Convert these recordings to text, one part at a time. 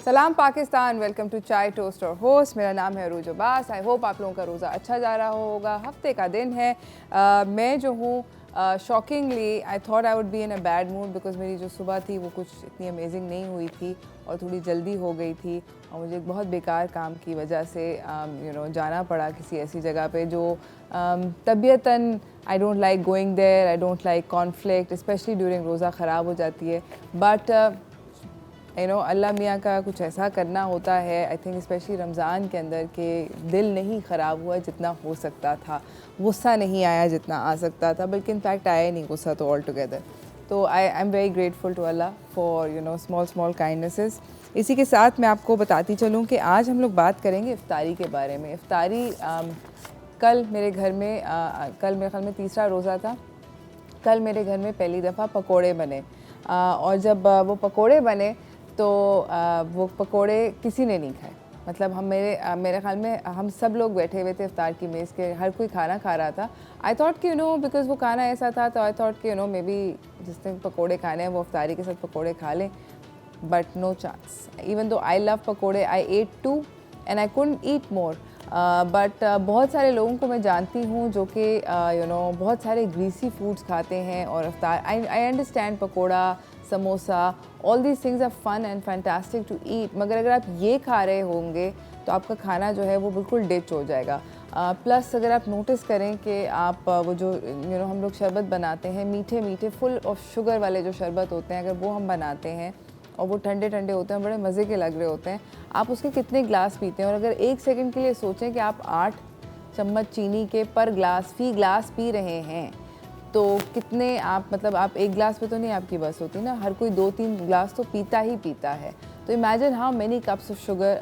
सलाम Pakistan, welcome to चाय toast और होस्ट। मेरा नाम है अरूज अब्बास। आई होप आप लोगों का रोज़ा अच्छा जा रहा होगा। हफ्ते का दिन है। मैं जो हूँ shockingly I thought I would be in a bad mood because मेरी जो सुबह थी वो कुछ इतनी अमेजिंग नहीं हुई थी और थोड़ी जल्दी हो गई थी और मुझे एक बहुत बेकार काम की वजह से जाना पड़ा किसी ऐसी जगह पे जो तबीयतन I don't like going there, I don't like conflict, specially during रोज़ा ख़राब हो जाती है। बट अल्लाह मियाँ का कुछ ऐसा करना होता है, आई थिंक स्पेशली रमज़ान के अंदर के दिल नहीं ख़राब हुआ जितना हो सकता था, गुस्सा नहीं आया जितना आ सकता था, बल्कि इनफैक्ट आया नहीं गुस्सा तो ऑल टुगेदर। तो I am very grateful to Allah for small small kindnesses. इसी के साथ मैं आपको बताती चलूँ कि आज हम लोग बात करेंगे इफ्तारी के बारे में। इफ्तारी कल मेरे घर में कल मेरे ख्याल में तीसरा रोज़ा था। कल मेरे घर में पहली दफ़ा पकोड़े बने और जब वो पकोड़े बने तो वो पकोड़े किसी ने नहीं खाए। मतलब हम मेरे ख्याल में हम सब लोग बैठे हुए थे इफ्तार की मेज़ के, हर कोई खाना खा रहा था। आई थॉट कि बिकॉज़ वो खाना ऐसा था तो आई थॉट कि मे बी जिसने पकोड़े खाने हैं वो इफ्तारी के साथ पकोड़े खा लें, but no chance. Even though I love पकोड़े, I ate two and I couldn't eat more. But बहुत सारे लोगों को मैं जानती हूँ जो कि बहुत सारे ग्रीसी फूड्स खाते हैं और इफ्तार I understand pakoda, samosa, all these things are fun and fantastic to eat, मगर अगर आप ये खा रहे होंगे तो आपका खाना जो है वो बिल्कुल डिच हो जाएगा। प्लस अगर आप नोटिस करें कि आप वो जो हम लोग शरबत बनाते हैं, मीठे मीठे फुल ऑफ शुगर वाले जो शरबत होते हैं, अगर वो हम बनाते हैं और वो ठंडे ठंडे होते हैं, बड़े मज़े के लग रहे होते हैं, आप उसके कितने ग्लास पीते हैं। और अगर एक सेकंड के लिए सोचें कि आप 8 चम्मच चीनी के पर ग्लास फी ग्लास पी रहे हैं तो कितने आप आप एक ग्लास पे तो नहीं आपकी बस होती ना, हर कोई 2-3 ग्लास तो पीता ही पीता है। तो imagine how many cups of sugar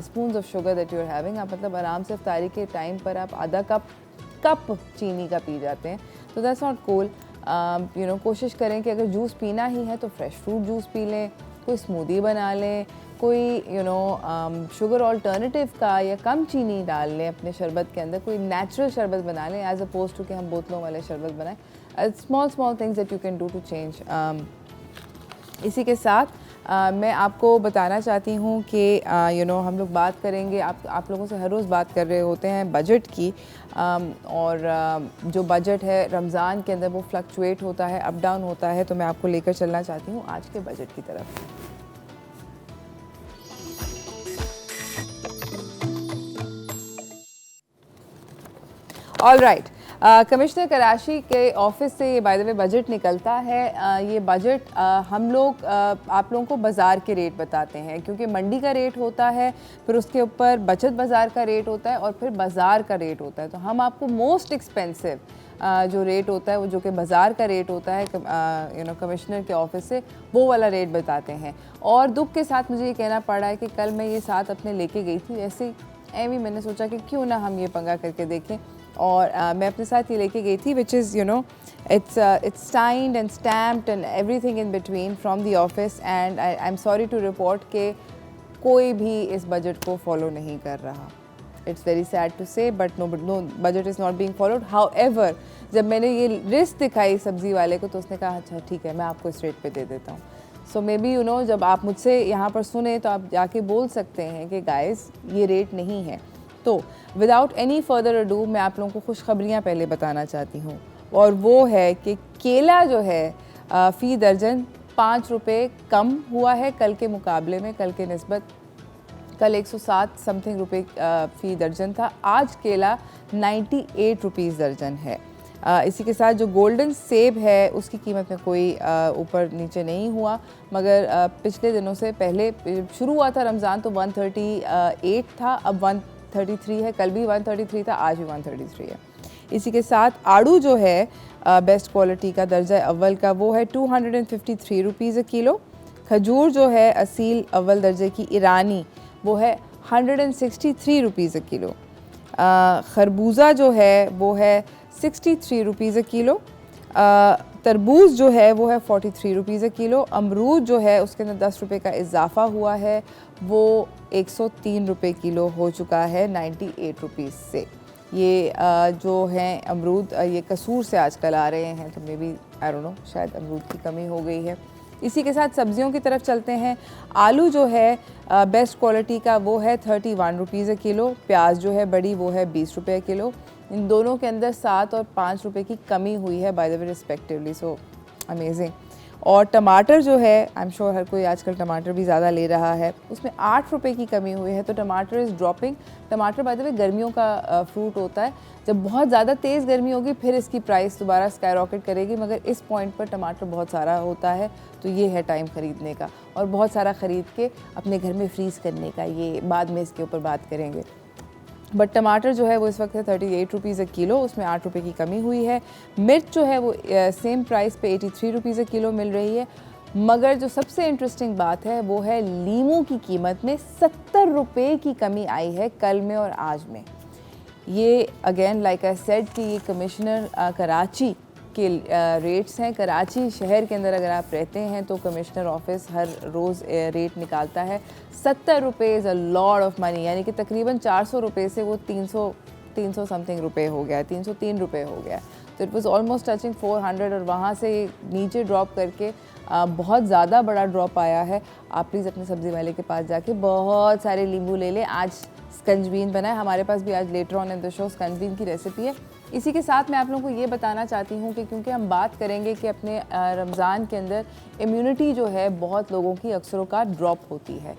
spoons of sugar that you are having. आप आराम से इफ्तारी के टाइम पर आप आधा कप चीनी का पी जाते हैं, तो दैट्स नॉट कूल। कोशिश करें कि अगर जूस पीना ही है तो फ्रेश फ्रूट जूस पी लें, कोई स्मूदी बना लें, कोई शुगर ऑल्टरनेटिव का या कम चीनी डाल लें अपने शरबत के अंदर, कोई नेचुरल शरबत बना लें एज अपोज टू कि हम बोतलों वाले शरबत बनाएं। Small things that you can do to change. इसी के साथ मैं आपको बताना चाहती हूँ कि हम लोग बात करेंगे, आप लोगों से हर रोज़ बात कर रहे होते हैं बजट की, और जो बजट है रमज़ान के अंदर वो फ्लक्चुएट होता है, अप डाउन होता है, तो मैं आपको लेकर चलना चाहती हूँ आज के बजट की तरफ। ऑल राइट, कमिश्नर कराची के ऑफिस से ये बाय द वे बजट निकलता है। ये बजट हम लोग आप लोगों को बाज़ार के रेट बताते हैं, क्योंकि मंडी का रेट होता है, फिर उसके ऊपर बचत बाज़ार का रेट होता है और फिर बाज़ार का रेट होता है। तो हम आपको मोस्ट एक्सपेंसिव जो रेट होता है वो जो कि बाज़ार का रेट होता है कमिश्नर के ऑफिस से, वो वाला रेट बताते हैं। और दुख के साथ मुझे ये कहना पड़ा है कि कल मैं ये साथ अपने लेके गई थी, ऐसे ही मैंने सोचा कि क्यों ना हम ये पंगा करके देखें, और मैं अपने साथ ये लेके गई थी, which is it's signed and stamped and everything in between from the office, and I'm sorry to report कि कोई भी इस बजट को फॉलो नहीं कर रहा। It's very sad to say but no budget is not being followed. However, जब मैंने ये लिस्ट दिखाई सब्ज़ी वाले को तो उसने कहा अच्छा ठीक है मैं आपको इस रेट पे दे देता हूँ। सो मे बी जब आप मुझसे यहाँ पर सुने तो आप जाके बोल सकते हैं कि गाइस ये रेट नहीं है। तो विदाउट एनी फर्दर अडू मैं आप लोगों को खुशखबरियाँ पहले बताना चाहती हूँ, और वो है कि केला जो है फ़ी दर्जन 5 रुपये कम हुआ है कल के मुकाबले में। कल के निस्बत कल 107 समथिंग रुपये फ़ी दर्जन था, आज केला 98 रुपीज़ दर्जन है। इसी के साथ जो गोल्डन सेब है उसकी कीमत में कोई ऊपर नीचे नहीं हुआ, मगर पिछले दिनों से पहले शुरू हुआ था रमज़ान तो 138 था, अब 133 है, कल भी 133 था, आज भी 133 है। इसी के साथ आड़ू जो है बेस्ट क्वालिटी का दर्जा अव्वल का वो है 253 रुपीज़ अ किलो। खजूर जो है असील अव्वल दर्जे की ईरानी वो है 163 रुपीज़ अ किलो। खरबूजा जो है वो है 63 रुपीज़ अ किलो। तरबूज जो है वो है 43 रुपीज़ अ किलो। अमरूद जो है उसके अंदर 10 रुपये का इजाफ़ा हुआ है, वो 103 रुपये किलो हो चुका है 98 रुपीज़ से। ये जो हैं अमरूद ये कसूर से आजकल आ रहे हैं, तो maybe I don't know शायद अमरूद की कमी हो गई है। इसी के साथ सब्जियों की तरफ चलते हैं। आलू जो है बेस्ट क्वालिटी का वो है 31 रुपीज़ अ किलो। प्याज जो है बड़ी वो है 20 रुपये किलो। इन दोनों के अंदर 7 और 5 रुपये की कमी हुई है bye the way respectively, so amazing. और टमाटर जो है, आई एम श्योर हर कोई आजकल टमाटर भी ज़्यादा ले रहा है, उसमें 8 रुपये की कमी हुई है, तो टमाटर इज़ ड्रॉपिंग। टमाटर बाय द वे गर्मियों का फ्रूट होता है, जब बहुत ज़्यादा तेज़ गर्मी होगी फिर इसकी प्राइस दोबारा स्काई रॉकेट करेगी, मगर इस पॉइंट पर टमाटर बहुत सारा होता है, तो ये है टाइम ख़रीदने का और बहुत सारा ख़रीद के अपने घर में फ्रीज़ करने का। ये बाद में इसके ऊपर बात करेंगे। बट टमाटर जो है वो इस वक्त है 38 रुपीज़ अ किलो, उसमें 8 रुपये की कमी हुई है। मिर्च जो है वो सेम प्राइस पे 83 रुपीज़ अ किलो मिल रही है। मगर जो सबसे इंटरेस्टिंग बात है वो है लीमू की कीमत में 70 रुपये की कमी आई है कल में और आज में। ये अगेन लाइक आई सेड कि ये कमिश्नर कराची के रेट्स हैं। कराची शहर के अंदर अगर आप रहते हैं तो कमिश्नर ऑफिस हर रोज़ रेट निकालता है। 70 रुपये is a lot of money, यानी कि तकरीबन 400 रुपये से वो 300 समथिंग रुपये हो गया है, 303 रुपये हो गया है। तो इट वाज ऑलमोस्ट टचिंग 400 और वहाँ से नीचे ड्रॉप करके बहुत ज़्यादा बड़ा ड्रॉप आया है। आप प्लीज़ अपने सब्ज़ी वाले के पास जाके बहुत सारे नींबू ले लें। आज स्कंजबीन बनाए, हमारे पास भी आज later on in the show स्कंजबीन की रेसिपी है। इसी के साथ मैं आप लोगों को ये बताना चाहती हूँ कि क्योंकि हम बात करेंगे कि अपने रमज़ान के अंदर इम्यूनिटी जो है बहुत लोगों की अक्सरों का ड्रॉप होती है,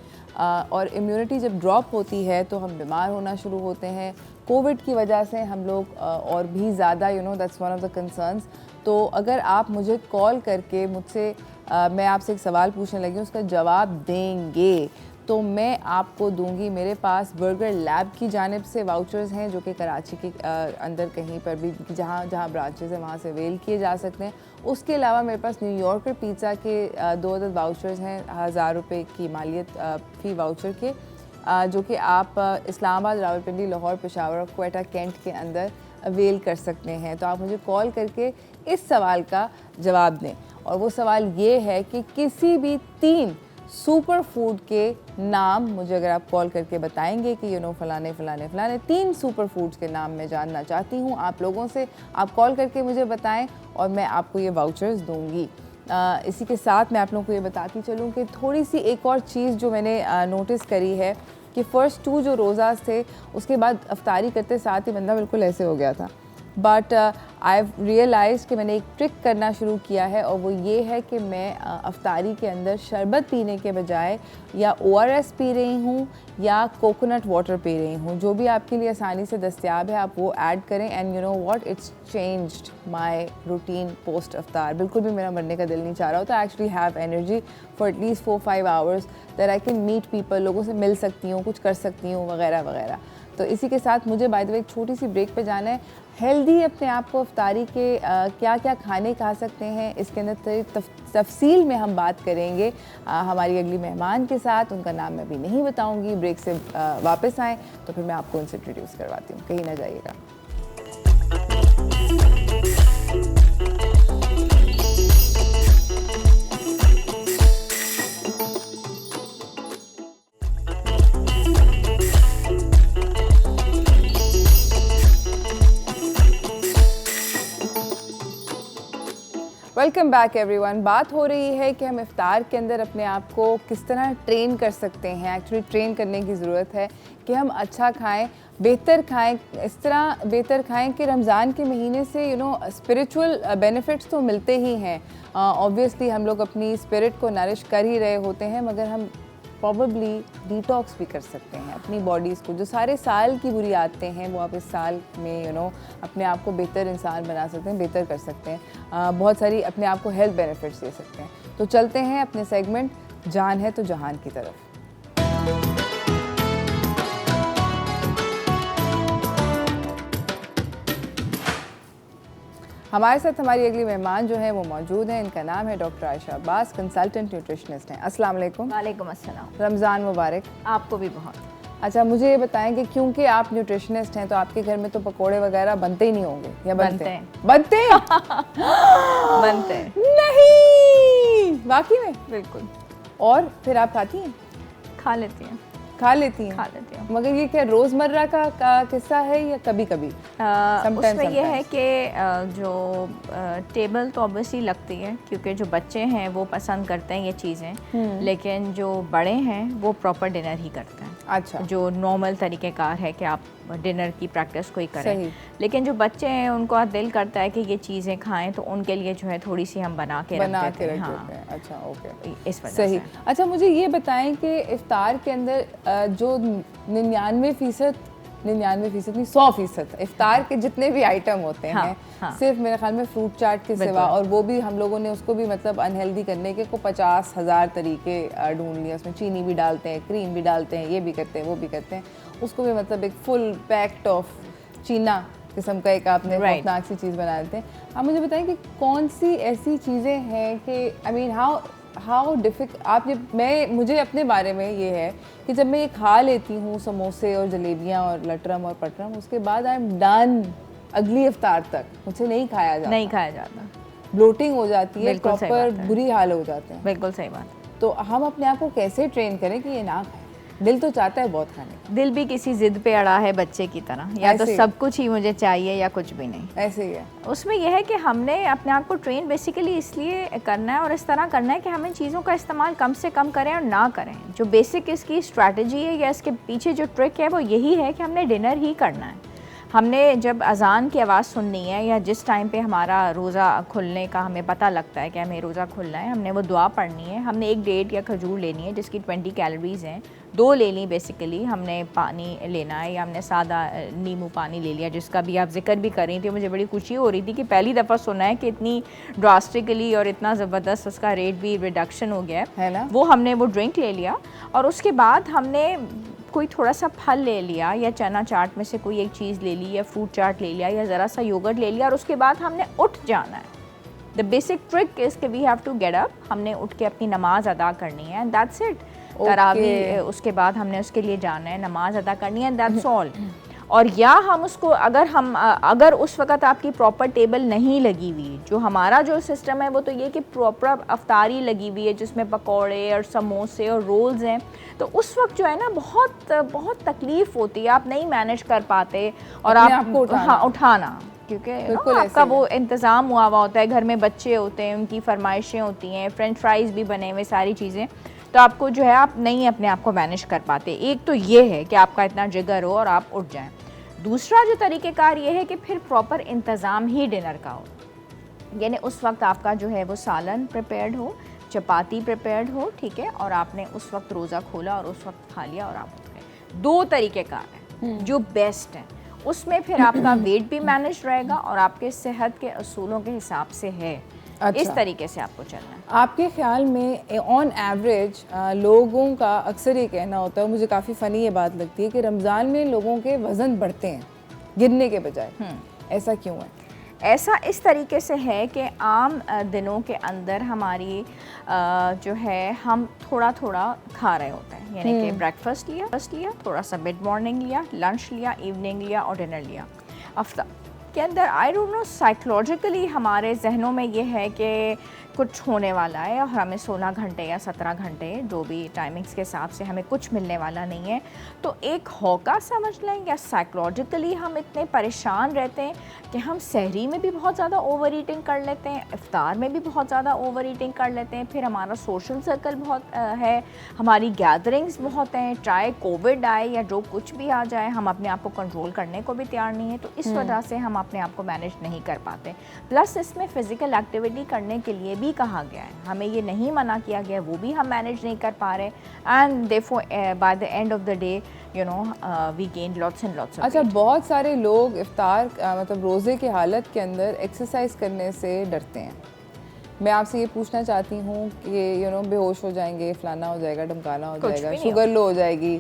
और इम्यूनिटी जब ड्रॉप होती है तो हम बीमार होना शुरू होते हैं। कोविड की वजह से हम लोग और भी ज़्यादा that's one of the concerns. तो अगर आप मुझे कॉल करके मुझसे मैं आपसे एक सवाल पूछने लगी, उसका जवाब देंगे तो मैं आपको दूंगी। मेरे पास बर्गर लैब की जानिब से वाउचर्स हैं जो कि कराची के अंदर कहीं पर भी जहाँ ब्रांचेस हैं वहाँ से अवेल किए जा सकते हैं। उसके अलावा मेरे पास न्यूयॉर्कर पिज़्ज़ा के 2 अदद वाउचर्स हैं 1000 रुपये की मालियत फ़ी वाउचर के, जो कि आप इस्लामाबाद, रावलपिंडी, लाहौर, पेशावर और क्वेटा कैंट के अंदर अवेल कर सकते हैं। तो आप मुझे कॉल करके इस सवाल का जवाब दें, और वो सवाल ये है कि किसी भी 3 सुपर फूड के नाम मुझे अगर आप कॉल करके बताएंगे कि फ़लाने 3 सुपर फूड्स के नाम मैं जानना चाहती हूँ आप लोगों से। आप कॉल करके मुझे बताएं और मैं आपको ये वाउचर्स दूंगी। इसी के साथ मैं आप लोगों को ये बताती चलूँ कि थोड़ी सी एक और चीज़ जो मैंने नोटिस करी है कि फ़र्स्ट 2 जो रोज़ास थे उसके बाद अफ्तारी करते साथ ही बंदा बिल्कुल ऐसे हो गया था। बट आई हैव रियलाइज़ कि मैंने एक ट्रिक करना शुरू किया है, और वो ये है कि मैं अफ्तारी के अंदर शरबत पीने के बजाय या ORS पी रही हूँ या कोकोनट वाटर पी रही हूँ। जो भी आपके लिए आसानी से दस्तयाब है आप वो ऐड करें। And you know what, it's changed my routine post अफ्तार। बिल्कुल भी मेरा मरने का दिल नहीं चाह रहा होता। I actually have energy for at least 4-5 hours that I can meet people, लोगों से मिल सकती हूँ, कुछ कर सकती हूँ वगैरह वगैरह। तो इसी के साथ मुझे बाय द वे एक छोटी सी ब्रेक पे जाना है। हेल्दी अपने आप को अफ्तारी के क्या क्या खाने खा सकते हैं इसके अंदर तफसील में हम बात करेंगे हमारी अगली मेहमान के साथ। उनका नाम मैं अभी नहीं बताऊंगी। ब्रेक से वापस आएँ तो फिर मैं आपको उनसे इंट्रोड्यूस करवाती हूँ, कहीं ना जाइएगा। Welcome back everyone. बात हो रही है कि हम इफ्तार के अंदर अपने आप को किस तरह ट्रेन कर सकते हैं। एक्चुअली ट्रेन करने की ज़रूरत है कि हम अच्छा खाएं, बेहतर खाएं। इस तरह बेहतर खाएं कि रमज़ान के महीने से स्पिरिचुअल बेनिफिट्स तो मिलते ही हैं। ऑब्वियसली हम लोग अपनी स्पिरिट को नरिश कर ही रहे होते हैं, मगर हम प्रॉबली डिटॉक्स भी कर सकते हैं अपनी बॉडीज़ को। जो सारे साल की बुरी आदतें हैं वो आप इस साल में अपने आप को बेहतर इंसान बना सकते हैं, बेहतर कर सकते हैं। बहुत सारी अपने आप को हेल्थ बेनिफिट्स दे सकते हैं। तो चलते हैं अपने सेगमेंट जान है तो जहान की तरफ। हमारे साथ हमारी अगली मेहमान जो है वो मौजूद हैं। इनका नाम है doctor Ayesha Abbas, consultant nutritionist हैं। अस्सलाम वालेकुम। वालेकुम अस्सलाम। रमज़ान मुबारक। आपको भी बहुत। अच्छा, मुझे ये बताएं कि क्योंकि आप न्यूट्रिशनिस्ट हैं तो आपके घर में तो पकोड़े वगैरह बनते ही नहीं होंगे, या बनते हैं? बनते हैं। बनते हैं। नहीं, वाकई में? बिल्कुल। और फिर आप खाती हैं? खा लेती हैं। खा लेती हैं? खा लेती हूँ। मगर ये क्या रोज़मर्रा का किस्सा है या कभी कभी? उसमें ये है कि जो टेबल तो ऑब्वियसली लगती है, क्योंकि जो बच्चे हैं वो पसंद करते हैं ये चीज़ें, लेकिन जो बड़े हैं वो प्रॉपर डिनर ही करते हैं। अच्छा, जो नॉर्मल तरीक़ेकार है कि आप डिनर की प्रैक्टिस कोई करें। सही। लेकिन जो बच्चे हैं उनको दिल करता है कि ये चीज़ें खाएं, तो उनके लिए जो है थोड़ी सी हम बना के रख देते हैं। हाँ, अच्छा, ओके, इस वजह सही। से। अच्छा, मुझे ये बताएं कि इफ्तार के अंदर जो 99% नहीं 100% इफ्तार के जितने भी आइटम होते हैं, हाँ, हाँ। सिर्फ मेरे ख्याल में फ्रूट चाट के सिवा, और वो भी हम लोगों ने उसको भी मतलब अनहेल्दी करने के को 50,000 तरीके ढूंढ लिए। उसमें चीनी भी डालते हैं, क्रीम भी डालते हैं, ये भी करते हैं, वो भी करते हैं, उसको भी मतलब एक फुल पैक्ड ऑफ चीना किस्म का एक आपने खौफनाक सी चीज़ बना देते हैं। आप मुझे बताएं कि कौन सी ऐसी चीज़ें हैं कि आई मीन हाउ डिफिकल्ट आप मुझे अपने बारे में ये है कि जब मैं ये खा लेती हूँ समोसे और जलेबियाँ और लटरम और पटरम, उसके बाद आई एम डन, अगली इफ्तार तक मुझसे नहीं खाया जाता, ब्लोटिंग हो जाती है, प्रॉपर बुरी हाल हो जाते हैं। बिल्कुल सही बात। तो हम अपने आप को कैसे ट्रेन करें कि ये ना खाएं? दिल तो चाहता है बहुत खाने का, दिल भी किसी जिद पे अड़ा है बच्चे की तरह, या तो सब कुछ ही मुझे चाहिए या कुछ भी नहीं, ऐसे ही है। उसमें यह है कि हमने अपने आप को ट्रेन बेसिकली इसलिए करना है और इस तरह करना है कि हम इन चीज़ों का इस्तेमाल कम से कम करें और ना करें। जो बेसिक इसकी स्ट्रैटेजी है या इसके पीछे जो ट्रिक है वो यही है कि हमने डिनर ही करना है। हमने जब अज़ान की आवाज़ सुननी है या जिस टाइम पे हमारा रोज़ा खुलने का हमें पता लगता है कि हमें रोज़ा खुलना है, हमने वो दुआ पढ़नी है, हमने एक डेट या खजूर लेनी है जिसकी 20 कैलोरीज़ हैं, 2 ले ली बेसिकली, हमने पानी लेना है या हमने सादा नींबू पानी ले लिया, जिसका भी आप जिक्र भी कर रही थी। मुझे बड़ी खुशी हो रही थी कि पहली दफ़ा सुना है कि इतनी ड्रास्टिकली और इतना ज़बरदस्त उसका रेट भी रिडक्शन हो गया है ना। वो हमने वो ड्रिंक ले लिया और उसके बाद हमने कोई थोड़ा सा फल ले लिया या चना चाट में से कोई एक चीज़ ले ली या फ्रूट चाट ले लिया या ज़रा सा योगर्ट ले लिया और उसके बाद हमने उठ जाना है। द बेसिक ट्रिक इज़ कि we have to get up, हमने उठ के अपनी नमाज अदा करनी है, एंड दैट्स इट। तरावी उसके बाद हमने उसके लिए जाना है, नमाज अदा करनी है, दैट्स ऑल। और या हम उसको अगर उस वक़्त आपकी प्रॉपर टेबल नहीं लगी हुई, जो हमारा जो सिस्टम है वो तो ये कि प्रॉपर अफ्तारी लगी हुई है जिसमें पकौड़े और समोसे और रोल्स हैं, तो उस वक्त जो है ना बहुत तकलीफ़ होती है, आप नहीं मैनेज कर पाते और आपको उठाना क्योंकि आपका वो इंतज़ाम हुआ होता है, घर में बच्चे होते हैं, उनकी फरमाइशें होती हैं, फ्रेंच फ्राइज़ भी बने हुए, सारी चीज़ें, तो आपको जो है आप नहीं अपने आप को मैनेज कर पाते। एक तो ये है कि आपका इतना जिगर हो और आप उठ जाएं। दूसरा जो तरीक़ेकार ये है कि फिर प्रॉपर इंतज़ाम ही डिनर का हो, यानी उस वक्त आपका जो है वो सालन प्रिपेयर्ड हो, चपाती प्रिपेयर्ड हो, ठीक है, और आपने उस वक्त रोज़ा खोला और उस वक्त खा लिया और आप उठ गए। 2 तरीक़ेकार हैं जो बेस्ट हैं, उसमें फिर आपका वेट भी मैनेज रहेगा और आपके सेहत के असूलों के हिसाब से है। अच्छा। इस तरीके से आपको चलना है। आपके ख्याल में ऑन एवरेज लोगों का अक्सर ये कहना होता है, मुझे काफ़ी फ़नी ये बात लगती है कि रमज़ान में लोगों के वज़न बढ़ते हैं गिरने के बजाय, ऐसा क्यों है? ऐसा इस तरीके से है कि आम दिनों के अंदर हमारी जो है हम थोड़ा थोड़ा खा रहे होते हैं, यानी कि ब्रेकफास्ट लिया, थोड़ा सा मिड मॉर्निंग लिया, लंच लिया, इवनिंग लिया और डिनर लिया। अफ्तार के अंदर आई डोंट नो साइकोलॉजिकली हमारे जहनों में ये है कि कुछ होने वाला है और हमें 16 घंटे या 17 घंटे जो भी टाइमिंग्स के हिसाब से हमें कुछ मिलने वाला नहीं है, तो एक होका समझ लें या साइकोलॉजिकली हम इतने परेशान रहते हैं कि हम सहरी में भी बहुत ज़्यादा ओवर ईटिंग कर लेते हैं, इफ्तार में भी बहुत ज़्यादा ओवर ईटिंग कर लेते हैं, फिर हमारा सोशल सर्कल बहुत है, हमारी गैदरिंग्स बहुत हैं, चाहे कोविड आए या जो कुछ भी आ जाए हम अपने आप को कंट्रोल करने को भी तैयार नहीं है, तो इस वजह से हम अपने आप को मैनेज नहीं कर पाते। प्लस इसमें फ़िज़िकल एक्टिविटी करने के लिए भी कहा गया है, हमें ये नहीं मना किया गया, वो भी हम मैनेज नहीं कर पा रहे, and therefore by the end of the day you know we gain lots and lots of. अच्छा, बहुत सारे लोग इफ्तार मतलब रोज़े की हालत के अंदर एक्सरसाइज करने से डरते हैं। मैं आपसे ये पूछना चाहती हूँ कि यू नो बेहोश हो जाएंगे, फलाना हो जाएगा, ढमकाना हो जाएगा, शुगर लो हो जाएगी,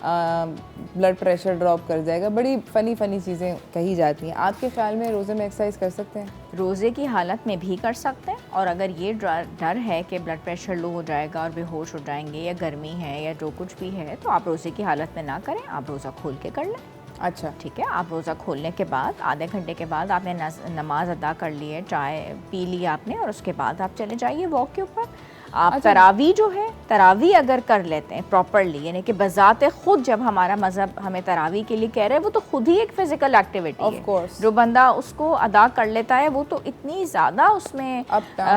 ब्लड प्रेशर ड्रॉप कर जाएगा, बड़ी फ़नी चीज़ें कही जाती हैं। आपके ख्याल में रोज़े में एक्सरसाइज कर सकते हैं? रोज़े की हालत में भी कर सकते हैं, और अगर ये डर है कि ब्लड प्रेशर लो हो जाएगा और बेहोश हो जाएंगे या गर्मी है या जो कुछ भी है, तो आप रोज़े की हालत में ना करें, आप रोज़ा खोल के कर लें। अच्छा, ठीक है, आप रोज़ा खोलने के बाद आधे घंटे के बाद आपने नमाज अदा कर ली है, चाय पी ली आपने, और उसके बाद आप चले जाइए वॉक के ऊपर। आप तरावी जो है, तरावी अगर कर लेते हैं प्रॉपरली, यानी कि बजाते खुद जब हमारा मज़हब हमें तरावी के लिए कह रहे हैं, वो तो खुद ही एक फिजिकल एक्टिविटी है। जो बंदा उसको अदा कर लेता है वो तो इतनी ज़्यादा उसमें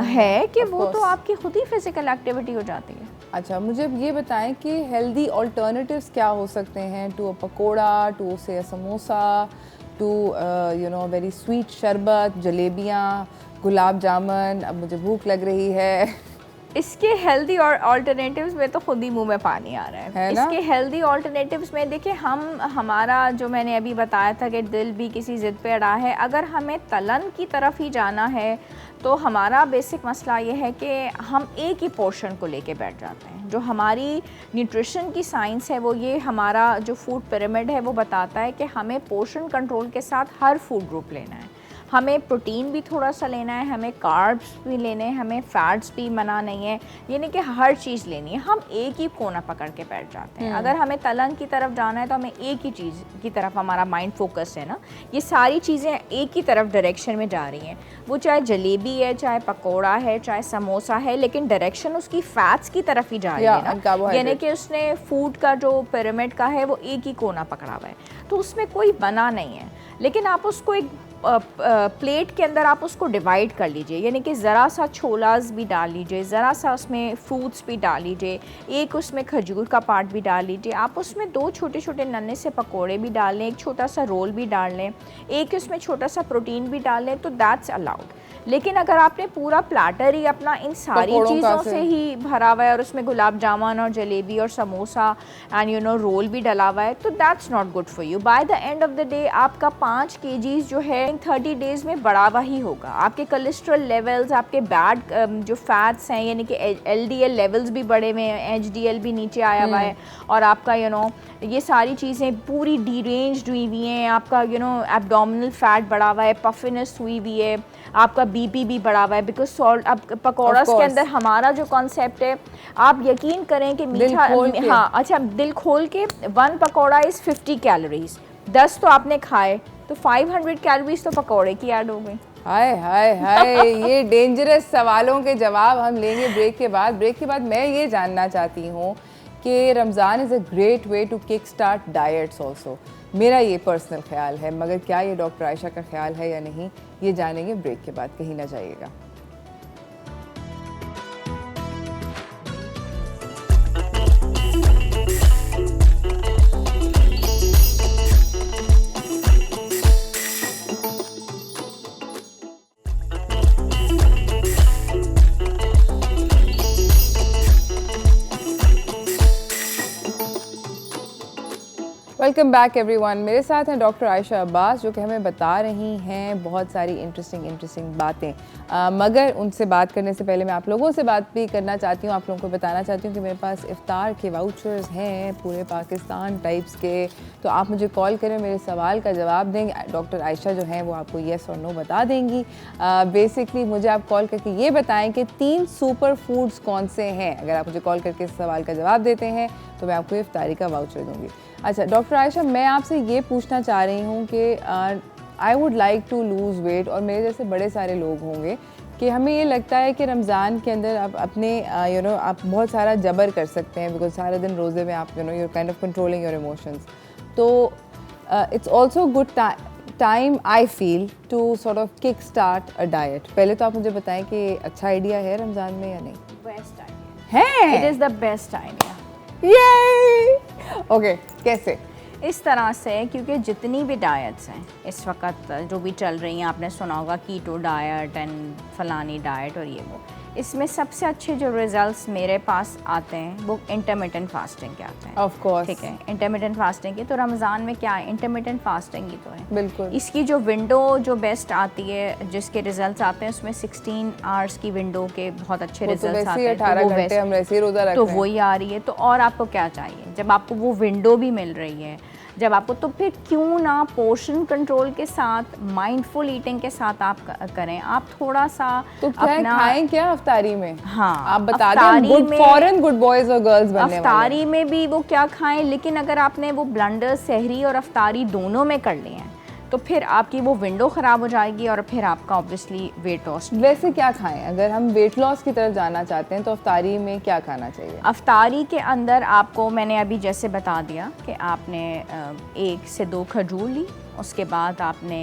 है कि वो तो आपकी खुद ही फिजिकल एक्टिविटी हो जाती है। अच्छा, मुझे ये बताएं कि हेल्दी ऑल्टरनेटिव्स क्या हो सकते हैं टू अ पकोड़ा, टू से samosa, two you know very sweet sharbat, जलेबियाँ, गुलाब जामुन। अब मुझे भूख लग रही है। इसके हेल्दी और ऑल्टरनेटिव्स में तो खुद ही मुंह में पानी आ रहा है इसके हेल्दी ऑल्टरनेटिव्स में देखिए, हमारा जो मैंने अभी बताया था कि दिल भी किसी ज़िद पे अड़ा है। अगर हमें तलन की तरफ ही जाना है तो हमारा बेसिक मसला ये है कि हम एक ही पोर्शन को लेके बैठ जाते हैं। जो हमारी न्यूट्रिशन की साइंस है वो ये, हमारा जो फूड पिरामिड है वो बताता है कि हमें पोर्शन कंट्रोल के साथ हर फूड ग्रुप लेना है। हमें प्रोटीन भी थोड़ा सा लेना है, हमें कार्ब्स भी लेने हैं, हमें फ़ैट्स भी मना नहीं है, यानी कि हर चीज़ लेनी है। हम एक ही कोना पकड़ के बैठ जाते हैं। अगर हमें तलन की तरफ जाना है तो हमें एक ही चीज़ की तरफ हमारा माइंड फोकस है ना, ये सारी चीज़ें एक ही तरफ डायरेक्शन में जा रही हैं। वो चाहे जलेबी है, चाहे पकौड़ा है, चाहे समोसा है, लेकिन डायरेक्शन उसकी फ़ैट्स की तरफ ही जा रही है ना, यानी कि उसने फूड का जो पिरामिड का है वो एक ही कोना पकड़ा हुआ है, तो उसमें कोई बना नहीं है। लेकिन आप उसको एक प्लेट के अंदर आप उसको डिवाइड कर लीजिए, यानी कि ज़रा सा छोलाज भी डाल लीजिए, ज़रा सा उसमें फ्रूट्स भी डाल लीजिए, एक उसमें खजूर का पार्ट भी डाल लीजिए, आप उसमें 2 छोटे छोटे नन्हे से पकोड़े भी डाल लें, एक छोटा सा रोल भी डाल लें, एक उसमें छोटा सा प्रोटीन भी डाल लें, तो दैट्स अलाउड। लेकिन अगर आपने पूरा प्लाटर ही अपना इन सारी चीज़ों से ही भरा हुआ है और उसमें गुलाब जामुन और जलेबी और samosa and you know roll भी डला हुआ है, तो that's not good for you. By the end of the day आपका 5 kg जो है 30 डेज़ में बढ़ा हुआ ही होगा। आपके कोलेस्ट्रॉल लेवल्स, आपके बैड जो फैट्स हैं, यानी कि LDL लेवल्स भी बढ़े हुए हैं, HDL भी नीचे आया हुआ है, और आपका यू नो ये सारी चीज़ें पूरी डीरेंज्ड हुई हुई हैं। आपका यू नो एब्डोमिनल फैट बढ़ा हुआ है, पफिनेस हुई हुई है, आपका BP भी बढ़ा हुआ है, बिकॉज सॉल्ट। अब पकौड़ास के अंदर हमारा जो कॉन्सेप्ट है, आप यकीन करें कि मीठा, हाँ अच्छा, दिल खोल के 1 पकौड़ा इज़ 50 कैलोरीज। 10 तो आपने खाए तो 500 कैलोरीज तो पकौड़े की ऐड हो गई। हाय हाय हाय, ये डेंजरस सवालों के जवाब हम लेंगे ब्रेक के बाद। ब्रेक के बाद मैं ये जानना चाहती हूँ कि Ramzan is a great way to kick start diets also. मेरा ये पर्सनल ख्याल है, मगर क्या ये डॉक्टर आयशा का ख्याल है या नहीं, ये जानेंगे ब्रेक के बाद। कहीं ना जाइएगा। Welcome back everyone. मेरे साथ हैं डॉक्टर आयशा अब्बास, जो कि हमें बता रही हैं बहुत सारी इंटरेस्टिंग बातें। मगर उनसे बात करने से पहले मैं आप लोगों से बात भी करना चाहती हूँ, आप लोगों को बताना चाहती हूँ कि मेरे पास इफ्तार के वाउचर्स हैं पूरे पाकिस्तान टाइप्स के। तो आप मुझे कॉल करें, मेरे सवाल का जवाब देंगे, डॉक्टर आयशा जो हैं वो आपको येस और नो बता देंगी। बेसिकली मुझे आप कॉल करके ये बताएँ कि 3 सुपर फूड्स कौन से हैं। अगर आप मुझे कॉल करके इस सवाल का जवाब देते हैं तो मैं आपको इफ्तारी का वाउचर दूँगी। अच्छा डॉक्टर आयशा, मैं आपसे ये पूछना चाह रही हूँ कि I would like to lose weight, और मेरे जैसे बड़े सारे लोग होंगे कि हमें ये लगता है कि रमज़ान के अंदर आप अपने यू नो आप बहुत सारा जबर कर सकते हैं, बिकॉज सारे दिन रोज़े में आप you know your kind of controlling your emotions. तो it's also good time I feel to sort of kick start a diet. पहले तो आप मुझे बताएं कि अच्छा आइडिया है रमज़ान में या नहीं? बेस्ट आइडिया है, it is the best idea. ये ओके, कैसे? इस तरह से, क्योंकि जितनी भी डाइट्स हैं इस वक्त जो भी चल रही हैं, आपने सुना होगा कीटो डाइट एंड फलानी डाइट और ये वो, इसमें सबसे अच्छे जो रिजल्ट्स मेरे पास आते हैं वो इंटरमिटेंट फास्टिंग के आते हैं। ऑफ कोर्स, ठीक है, इंटरमिटेंट फास्टिंग के। तो रमज़ान में क्या है, इंटरमिटेंट फास्टिंग ही तो है। बिल्कुल। इसकी जो विंडो जो बेस्ट आती है, जिसके रिजल्ट्स आते हैं, उसमें 16 आवर्स की विंडो के बहुत अच्छे रिजल्ट्स आते हैं। 18 घंटे हम वैसे ही रोज़ा रखते हैं, तो वही आ रही है। तो और आपको क्या चाहिए जब आपको वो विंडो भी मिल रही है, जब आपको, तो फिर क्यों ना पोर्शन कंट्रोल के साथ, माइंडफुल ईटिंग के साथ आप करें। आप थोड़ा सा तो क्या अपना खाएं क्या अफ्तारी में? हाँ, आप बता दें, फॉरेन गुड बॉयज और गर्ल्स बनने वाले। अफ्तारी में भी वो क्या खाएं, लेकिन अगर आपने वो ब्लंडर सहरी और अफ्तारी दोनों में कर लिए हैं तो फिर आपकी वो विंडो ख़राब हो जाएगी और फिर आपका ऑब्वियसली वेट लॉस। वैसे क्या खाएं अगर हम वेट लॉस की तरफ जाना चाहते हैं, तो अफ्तारी में क्या खाना चाहिए? अफ्तारी के अंदर आपको मैंने अभी जैसे बता दिया कि आपने 1 से 2 खजूर ली, उसके बाद आपने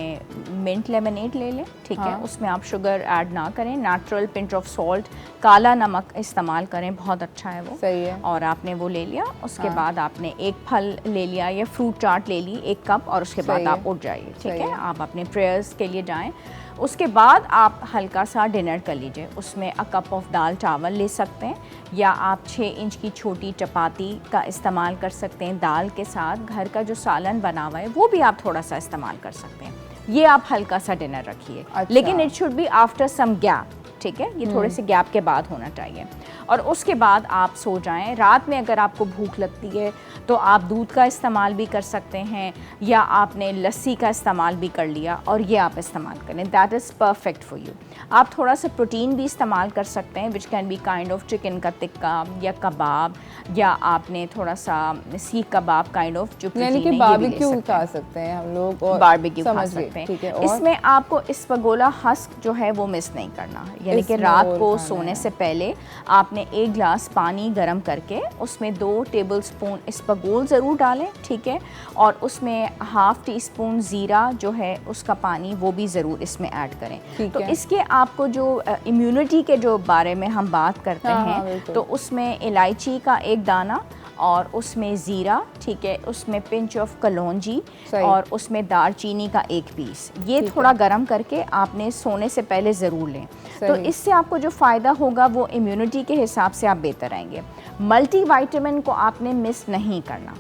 मिंट लेमनेड ले लें, ठीक है। उसमें आप शुगर ऐड ना करें, नेचुरल पिंच ऑफ सॉल्ट, काला नमक इस्तेमाल करें, बहुत अच्छा है वो, सही है। और आपने वो ले लिया। उसके बाद आपने एक फल ले लिया या फ्रूट चाट ले ली 1 कप, और उसके बाद आप उठ जाइए, ठीक है। आप अपने प्रेयर्स के लिए जाएं। उसके बाद आप हल्का सा डिनर कर लीजिए, उसमें अ कप ऑफ दाल चावल ले सकते हैं, या आप 6 इंच की छोटी चपाती का इस्तेमाल कर सकते हैं। दाल के साथ घर का जो सालन बना हुआ है वो भी आप थोड़ा सा इस्तेमाल कर सकते हैं। ये आप हल्का सा डिनर रखिए, लेकिन it should be after some gap, ठीक है। ये थोड़े से गैप के बाद होना चाहिए। और उसके बाद आप सो जाएं। रात में अगर आपको भूख लगती है तो आप दूध का इस्तेमाल भी कर सकते हैं, या आपने लस्सी का इस्तेमाल भी कर लिया, और ये आप इस्तेमाल करें, that is perfect for you. आप थोड़ा सा प्रोटीन भी इस्तेमाल कर सकते हैं, which can be kind of chicken का टिक्का या कबाब, या आपने थोड़ा सा सीख कबाब काइंड ऑफ जो यानी कि बारबेक्यू खा सकते हैं हम लोग, और बारबेक्यू खा सकते हैं। इसमें आपको इसबगोला हस्क जो है वो मिस नहीं करना है, यानी कि रात को सोने से पहले आपने 1 गिलास पानी गर्म करके उसमें 2 टेबलस्पून इसबगोल ज़रूर डालें, ठीक है। और उसमें ½ टीस्पून ज़ीरा जो है उसका पानी वो भी ज़रूर इसमें ऐड करें। तो इसके आपको जो इम्यूनिटी के जो बारे में हम बात करते हैं, तो उसमें इलायची का 1 दाना, और उसमें ज़ीरा, ठीक है, उसमें पिंच ऑफ कलौंजी, और उसमें दालचीनी का 1 पीस, ये थोड़ा गरम करके आपने सोने से पहले ज़रूर लें। तो इससे आपको जो फ़ायदा होगा वो इम्यूनिटी के हिसाब से आप बेहतर रहेंगे। मल्टीविटामिन को आपने मिस नहीं करना,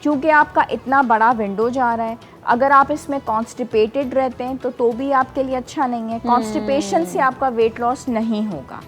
क्योंकि आपका इतना बड़ा विंडो जा रहा है। अगर आप इसमें कॉन्स्टिपेटेड रहते हैं तो भी आपके लिए अच्छा नहीं है। कॉन्स्टिपेशन से आपका वेट लॉस नहीं होगा।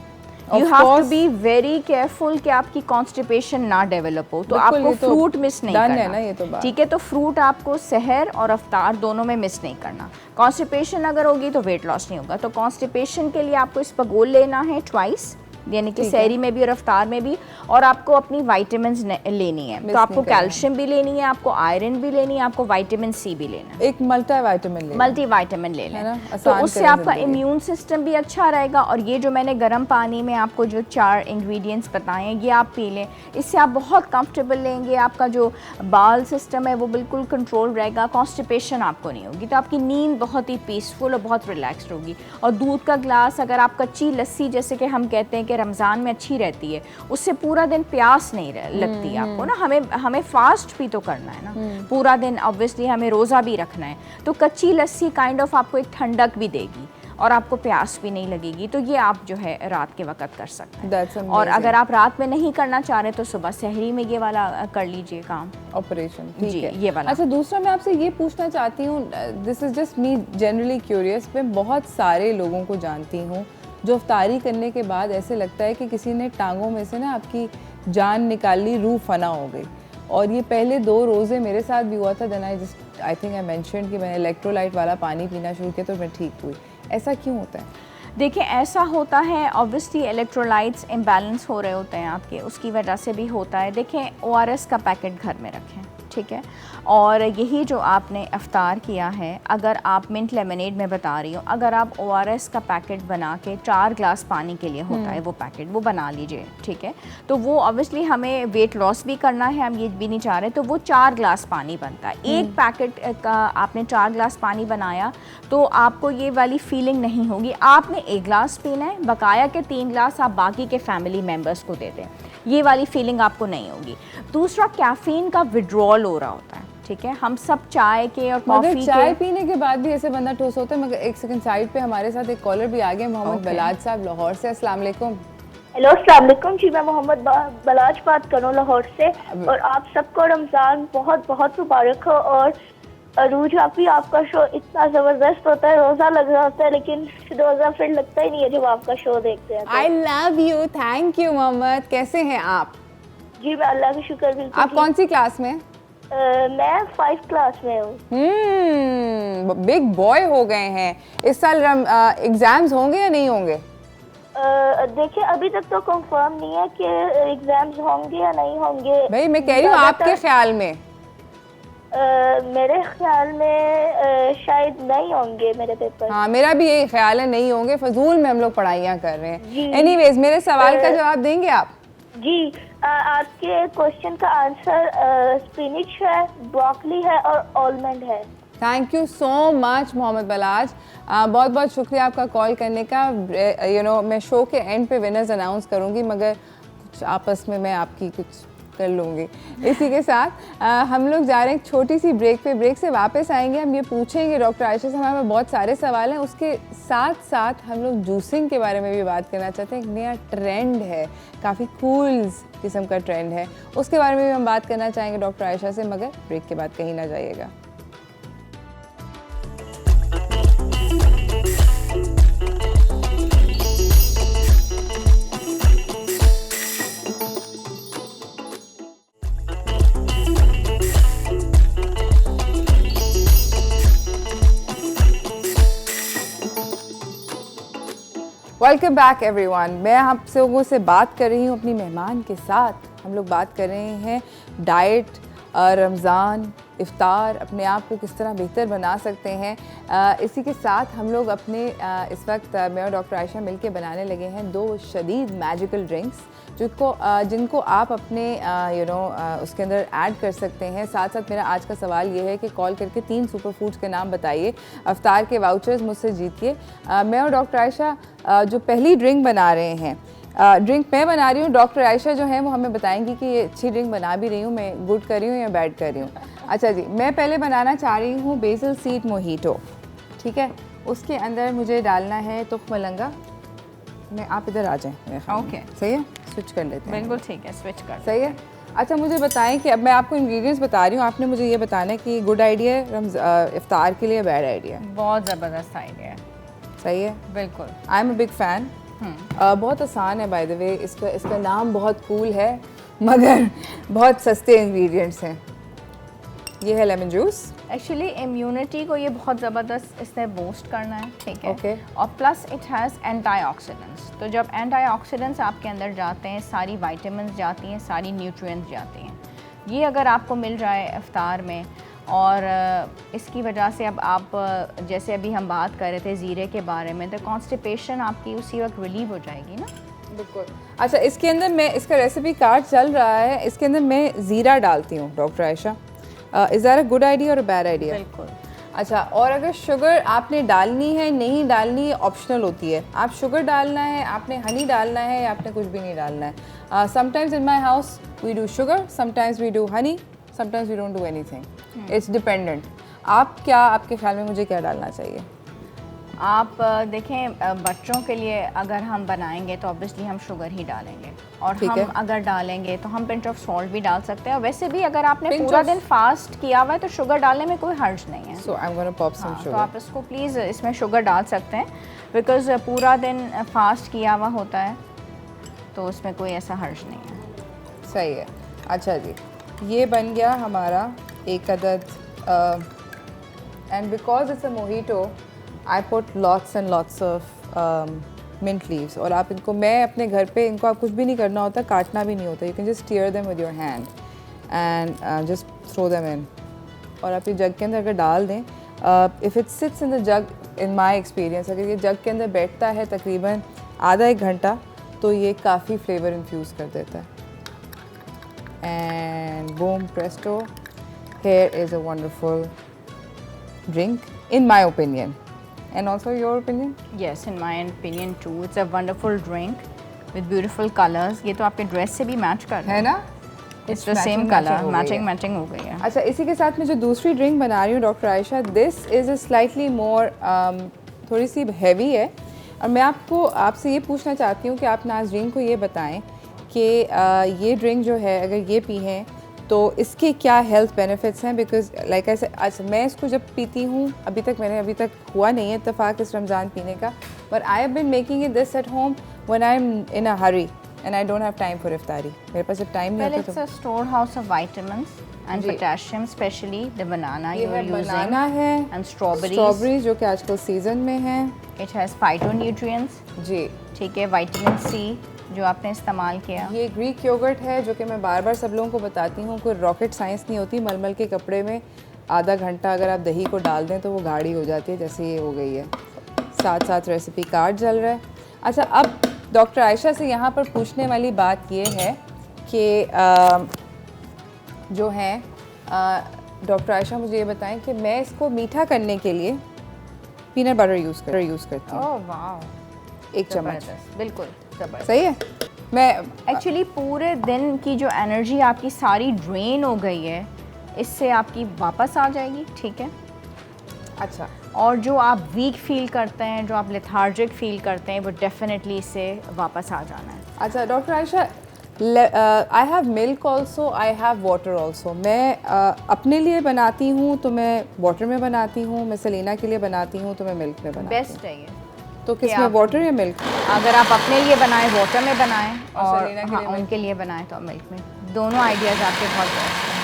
You have to be very careful कि आपकी कॉन्स्टिपेशन ना डेवलप हो। तो आपको फ्रूट मिस नहीं करना, ठीक है। तो फ्रूट आपको सहर और अफ्तार दोनों में मिस नहीं करना। कॉन्स्टिपेशन अगर होगी तो वेट लॉस नहीं होगा। तो कॉन्स्टिपेशन के लिए आपको इसबगोल लेना है ट्वाइस, यानी कि सहरी में भी और अफ्तार में भी, और आपको अपनी विटामिन्स लेनी है। तो आपको कैल्शियम भी लेनी है, आपको आयरन भी लेनी है, आपको विटामिन सी भी लेना है। एक मल्टीविटामिन ले लें, तो उससे आपका इम्यून सिस्टम भी अच्छा रहेगा। और ये जो मैंने गर्म पानी में आपको जो 4 इंग्रेडिएंट्स बताए हैं ये आप पी लें, इससे आप बहुत कंफर्टेबल लेंगे। आपका जो बाल सिस्टम है वो बिल्कुल कंट्रोल रहेगा, कॉन्स्टिपेशन आपको नहीं होगी, तो आपकी नींद बहुत ही पीसफुल और बहुत रिलैक्स्ड होगी। और दूध का ग्लास, अगर आप कच्ची लस्सी जैसे कि हम कहते हैं कि रमज़ान में अच्छी रहती है, उससे पूरा दिन प्यास नहीं लगती आपको ना। हमें फास्ट भी तो करना है ना पूरा दिन, ऑब्वियसली हमें रोज़ा भी रखना है। तो कच्ची लस्सी काइंड ऑफ आपको एक ठंडक भी देगी और आपको प्यास भी नहीं लगेगी। तो ये आप जो है रात के वक्त कर सकते हैं। और अगर आप रात में नहीं करना चाह रहे तो सुबह सहरी में ये वाला कर लीजिए काम, ऑपरेशन, ठीक है, ये वाला। अच्छा, दूसरा मैं आपसे ये पूछना चाहती हूँ, this is just me generally curious, मैं बहुत सारे लोगों को जानती हूँ जो इफ्तारी करने के बाद ऐसे लगता है कि किसी ने टांगों में से ना आपकी जान निकाल ली, रूह फना हो गई। और ये पहले 2 रोज़े मेरे साथ भी हुआ था। Then I think I mentioned कि मैंने इलेक्ट्रोलाइट वाला पानी पीना शुरू किया तो मैं ठीक हुई। ऐसा क्यों होता है? देखिए, ऐसा होता है, ऑब्वियसली इलेक्ट्रोलाइट्स इम्बैलेंस हो रहे होते हैं आपके, उसकी वजह से भी होता है। देखें, ORS का पैकेट घर में रखें, ठीक है। और यही जो आपने इफ्तार किया है, अगर आप मिंट लेमनेड में बता रही हूँ, अगर आप ORS का पैकेट बना के 4 ग्लास पानी के लिए होता है वो पैकेट, वो बना लीजिए, ठीक है। तो वो ऑब्वियसली हमें वेट लॉस भी करना है, हम ये भी नहीं चाह रहे, तो वो 4 ग्लास पानी बनता है। एक पैकेट का आपने 4 ग्लास पानी बनाया तो आपको ये वाली फीलिंग नहीं होगी। आपने 1 ग्लास पीना है, बकाया के 3 ग्लास आप बाकी के फैमिली मेम्बर्स को दे दें, ये वाली फीलिंग आपको नहीं होगी। दूसरा, कैफ़ीन का विड्रॉल हो रहा होता है, ठीक है। हम सब चाय के और कॉफ़ी के, चाय पीने के बाद भी ऐसे बंदा ठोस होता है। मगर एक सेकंड, साइड पे हमारे साथ एक कॉलर भी आ गए, मोहम्मद बलाज साहब लाहौर से। अस्सलाम वालेकुम। हेलो, अस्सलाम वालेकुम जी, मैं मोहम्मद बलाज बात कर रहा हूँ लाहौर से। और आप सबको रमज़ान बहुत बहुत मुबारक हो। और अरूज आपी, आपका शो इतना ज़बरदस्त होता है, रोज़ा लग रहा होता है लेकिन रोज़ा फिर लगता ही नहीं है जब आपका शो देखते हैं। I love you, thank you Mohammad. कैसे हैं आप? जी, मैं अल्लाह का शुक्र बिल्कुल। आप कौन सी क्लास में? मैं 5th क्लास में हूँ। बिग बॉय हो गए हैं। इस साल एग्जाम्स होंगे या नहीं होंगे? देखिए, अभी तक तो कंफर्म नहीं है कि एग्जाम्स होंगे या नहीं होंगे। भाई मैं कह रही हूँ आपके ख्याल में। मेरे ख्याल में शायद नहीं होंगे मेरे पेपर। हाँ, मेरा भी यही ख्याल है, नहीं होंगे, फजूल में हम लोग पढ़ाइयाँ कर रहे जी। हैं। एनीवेज, मेरे सवाल का जवाब देंगे आप? जी, आपके क्वेश्चन का आंसर स्पिनिच है, ब्रोकली है और आलमंड है। Thank you so much Mohammad Balaj, बहुत बहुत शुक्रिया आपका कॉल करने का। मैं शो के एंड पे विनर्स अनाउंस करूँगी, मगर कुछ आपस में मैं आपकी कुछ कर लूँगी। इसी के साथ हम लोग जा रहे हैं एक छोटी सी ब्रेक पे। ब्रेक से वापस आएंगे, हम ये पूछेंगे डॉक्टर आयशा से, हमारे बहुत सारे सवाल हैं। उसके साथ साथ हम लोग जूसिंग के बारे में भी बात करना चाहते हैं। एक नया ट्रेंड है, काफ़ी कूल किस्म का ट्रेंड है, उसके बारे में भी हम बात करना चाहेंगे डॉक्टर आयशा से, मगर ब्रेक के बाद कहीं ना जाइएगा। Welcome back everyone. मैं आप लोगों से बात कर रही हूँ अपनी मेहमान के साथ। हम लोग बात कर रहे हैं डाइट, रमज़ान, इफ्तार, अपने आप को किस तरह बेहतर बना सकते हैं। इसी के साथ हम लोग अपने इस वक्त मैं और डॉक्टर आयशा मिलके बनाने लगे हैं 2 शदीद मैजिकल ड्रिंक्स, जिनको आप अपने उसके अंदर ऐड कर सकते हैं। साथ साथ मेरा आज का सवाल ये है कि कॉल करके 3 सुपर फूड्स के नाम बताइए, इफ्तार के वाउचर्स मुझसे जीतिए। मैं और डॉक्टर आयशा जो पहली ड्रिंक बना रहे हैं, ड्रिंक मैं बना रही हूँ, डॉक्टर आयशा जो है वो हमें बताएंगी कि ये अच्छी ड्रिंक बना भी रही हूँ, मैं गुड कर रही हूँ या बैड कर रही हूँ। अच्छा जी, मैं पहले बनाना चाह रही हूँ बेसिल सीड मोहितो, ठीक है। उसके अंदर मुझे डालना है तुख्म मलंगा। आप इधर आ जाएं। ओके, सही है, स्विच कर लेते हैं। बिल्कुल ठीक है, स्विच कर। सही है। अच्छा, मुझे बताएं कि अब मैं आपको इंग्रेडिएंट्स बता रही हूँ, आपने मुझे ये बताना है कि गुड आइडिया है इफ्तार के लिए, बैड आइडिया है। बहुत ज़बरदस्त आइडिया है। सही है, बिल्कुल। I am a big fan. बहुत आसान है बाय द वे, इसका नाम बहुत कूल है, मगर बहुत सस्ते इंग्रेडिएंट्स हैं। ये है लेमन जूस। एक्चुअली इम्यूनिटी को ये बहुत ज़बरदस्त इसने बूस्ट करना है, ठीक है। Okay. और प्लस इट हैज़ एंटीऑक्सीडेंट्स। तो जब एंटीऑक्सीडेंट्स आपके अंदर जाते हैं, सारी विटामिन्स जाती हैं, सारी न्यूट्रिएंट्स जाती हैं। ये अगर आपको मिल जाए इफ्तार में, और इसकी वजह से अब आप जैसे अभी हम बात कर रहे थे ज़ीरे के बारे में, तो कॉन्स्टिपेशन आपकी उसी वक्त रिलीव हो जाएगी ना। बिल्कुल। अच्छा, इसके अंदर मैं, इसका रेसिपी कार्ड चल रहा है, इसके अंदर मैं ज़ीरा डालती हूँ doctor Ayesha. Is that a good idea और अ बैड आइडिया? बिल्कुल। अच्छा, और अगर शुगर आपने डालनी है, नहीं डालनी है, ऑप्शनल होती है। आप शुगर डालना है, आपने हनी डालना है, या आपने कुछ भी नहीं डालना है। Sometimes in my house we do sugar, sometimes we do honey, sometimes we don't do anything. It's dependent. आपके ख्याल में मुझे क्या डालना चाहिए? आप देखें, बच्चों के लिए अगर हम बनाएंगे तो ऑब्वियसली हम शुगर ही डालेंगे, और हम अगर डालेंगे तो हम पिंच ऑफ सॉल्ट भी डाल सकते हैं। और वैसे भी अगर आपने पूरा दिन फास्ट किया हुआ है तो शुगर डालने में कोई हर्ज नहीं है। So I am gonna pop some sugar. तो आप इसको प्लीज़ इसमें शुगर डाल सकते हैं, बिकॉज़ पूरा दिन फास्ट किया हुआ होता है, तो उसमें कोई ऐसा हर्ज नहीं है। सही है। अच्छा जी, ये बन गया हमारा एक अदद, and because it's a mojito I put lots and lots of mint leaves. और आप इनको, मैं अपने घर पे इनको, आप कुछ भी नहीं करना होता, काटना भी नहीं होता, you can just stir them with your hand and just throw them in. और आप ये जग के अंदर अगर डाल दें, if it sits in the jug, in my experience, अगर ये जग के अंदर बैठता है तकरीबन आधा 1 घंटा, तो ये काफ़ी फ्लेवर इन्फ्यूज़ कर देता है। And boom Presto, here is a wonderful drink in my opinion, and also your opinion? Yes, in my opinion too. It's a wonderful drink with beautiful colors. ये तो आपके ड्रेस से भी मैच कर रहा है ना? It's the same color, matching हो गई है। अच्छा, इसी के साथ मैं जो दूसरी ड्रिंक बना रही हूँ doctor Ayesha, this is a slightly more, थोड़ी सी हैवी है। और मैं आपसे ये पूछना चाहती हूँ कि आप नाज़रीन को ये बताएं कि ये ड्रिंक जो है, अगर ये पी हैं तो इसके क्या हेल्थ बेनिफिट्स हैं। बिकॉज लाइक ऐसे, अच्छा, मैं इसको जब पीती हूँ, अभी तक हुआ नहीं है इत्तेफाक इस रमज़ान पीने का, but I have been making it this at home when I am in a hurry and I don't have time for iftari. मेरे पास जब टाइम नहीं होता तो it's a storehouse of vitamins and potassium, especially the banana you are using, बनाना है, and strawberries जो कि आजकल सीजन में है। It has phytonutrients, जी, ठीक है, विटामिन सी, जो आपने इस्तेमाल किया? ये ग्रीक योगर्ट है जो कि मैं बार बार सब लोगों को बताती हूँ, कोई रॉकेट साइंस नहीं होती। मलमल के कपड़े में आधा घंटा अगर आप दही को डाल दें तो वो गाढ़ी हो जाती है, जैसे ये हो गई है। साथ साथ रेसिपी कार्ड चल रहा है। अच्छा, अब डॉक्टर आयशा से यहाँ पर पूछने वाली बात ये है कि जो है डॉक्टर आयशा मुझे ये बताएं कि मैं इसको मीठा करने के लिए पीनट बटर यूज़ करती हूँ। ओह वाह, 1 चम्मच। ज़बरदस्त, बिल्कुल ज़बरदस्त। सही है। मैं एक्चुअली पूरे दिन की जो एनर्जी आपकी सारी ड्रेन हो गई है, इससे आपकी वापस आ जाएगी, ठीक है। अच्छा, और जो आप वीक फील करते हैं, जो आप लेथार्जिक फील करते हैं, वो डेफिनेटली इससे वापस आ जाना है। अच्छा doctor Ayesha, I have milk also, I have water also. मैं अपने लिए बनाती हूँ तो मैं वाटर में बनाती हूँ, मैं सलीना के लिए बनाती हूँ तो मैं मिल्क में बनाती हूँ। बेस्ट है ये। तो किस में, वाटर या मिल्क? अगर आप अपने लिए बनाएं वाटर में बनाएं, और सलीना के लिए उनके लिए बनाएं तो मिल्क में। दोनों आइडियाज़ आपके बहुत बेस्ट हैं।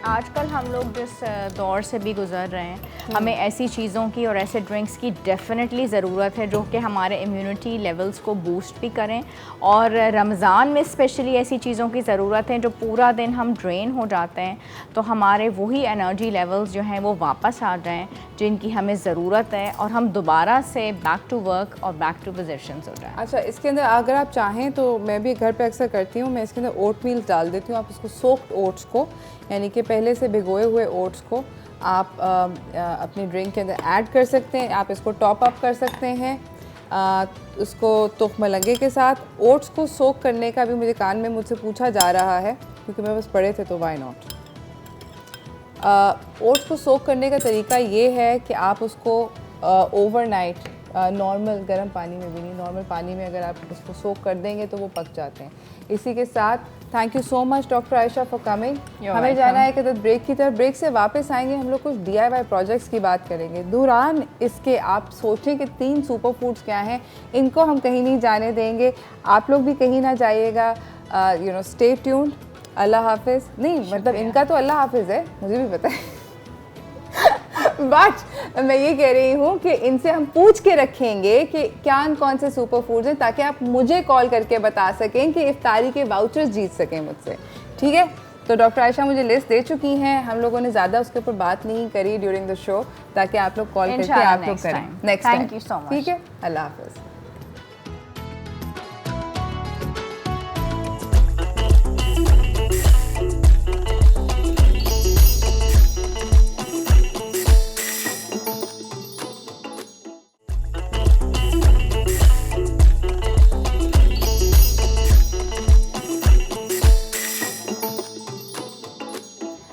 आजकल हम लोग जिस दौर से भी गुज़र रहे हैं, हमें ऐसी चीज़ों की और ऐसे ड्रिंक्स की डेफिनेटली ज़रूरत है जो कि हमारे इम्यूनिटी लेवल्स को बूस्ट भी करें। और रमज़ान में स्पेशली ऐसी चीज़ों की ज़रूरत है जो पूरा दिन हम ड्रेन हो जाते हैं, तो हमारे वही एनर्जी लेवल्स जो हैं वो वापस आ जाएं जिनकी हमें ज़रूरत है, और हम दोबारा से बैक टू वर्क और बैक टू पोजीशंस हो जाएं। अच्छा, इसके अंदर अगर आप चाहें तो मैं भी घर पे अक्सर करती हूँ, मैं इसके अंदर ओट मील डाल देती हूँ। आप इसको सोक्ड ओट्स को, यानी कि पहले से भिगोए हुए ओट्स को आप अपनी ड्रिंक के अंदर ऐड कर सकते हैं। आप इसको टॉप अप कर सकते हैं उसको तुख्म लगे के साथ। ओट्स को सोक करने का भी मुझे कान में मुझसे पूछा जा रहा है, क्योंकि मैं बस पढ़े थे तो वाई नॉट। ओट्स को सोक करने का तरीका ये है कि आप उसको ओवरनाइट नॉर्मल गर्म पानी में भी नहीं, नॉर्मल पानी में अगर आप उसको सोक कर देंगे तो वो पक जाते हैं। इसी के साथ thank you so much doctor Ayesha for coming. हमें जाना है कि ब्रेक की तरफ। ब्रेक से वापस आएंगे, हम लोग कुछ DIY प्रोजेक्ट्स की बात करेंगे। दौरान इसके आप सोचें कि 3 सुपर फूड्स क्या हैं, इनको हम कहीं नहीं जाने देंगे, आप लोग भी कहीं ना जाइएगा। You know, stay tuned. Allah हाफिज़। नहीं मतलब इनका तो अल्लाह हाफिज़ है, मुझे भी पता है बट मैं ये कह रही हूँ कि इनसे हम पूछ के रखेंगे कि क्या कौन से सुपर फूड्स हैं, ताकि आप मुझे कॉल करके बता सकें कि इफ्तारी के वाउचर्स जीत सकें मुझसे, ठीक है। तो डॉक्टर आयशा मुझे लिस्ट दे चुकी हैं, हम लोगों ने ज़्यादा उसके ऊपर बात नहीं करी ड्यूरिंग द शो, ताकि आप लोग कॉल करके आप लोग करें next time. Thank you so much. ठीक है, अल्लाह हाफिज़।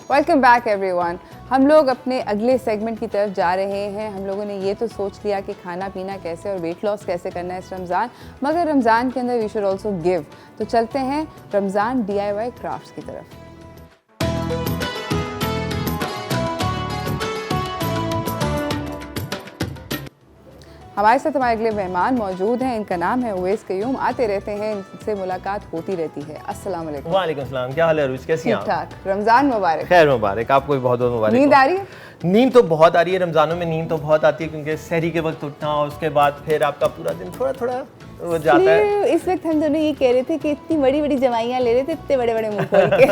Welcome back everyone. हम लोग अपने अगले सेगमेंट की तरफ जा रहे हैं। हम लोगों ने ये तो सोच लिया कि खाना पीना कैसे और वेट लॉस कैसे करना है इस रमज़ान, मगर रमज़ान के अंदर वी शुड ऑल्सो गिव। तो चलते हैं रमज़ान DIY क्राफ्ट्स की तरफ। हमारे साथ हमारे अगले मेहमान मौजूद हैं, इनका नाम है उवैस क़य्यूम। आते रहते हैं, इनसे मुलाकात होती रहती है। अस्सलाम वालेकुम। वालेकुम सलाम, क्या हाल है अरूज, कैसी हैं आप? ठीक ठाक। रमज़ान मुबारक। खैर मुबारक, आपको भी बहुत बहुत मुबारक। नींद आ रही है? नींद तो बहुत आ रही है, रमज़ानों में नींद तो बहुत आती है, क्योंकि सहरी के वक्त उठना और उसके बाद फिर आपका पूरा दिन थोड़ा थोड़ा वो जाता है। इस वक्त हम दोनों ये कह रहे थे कि इतनी बड़ी बड़ी जवाइयाँ ले रहे थे, इतने बड़े बड़े मुंह खोल के।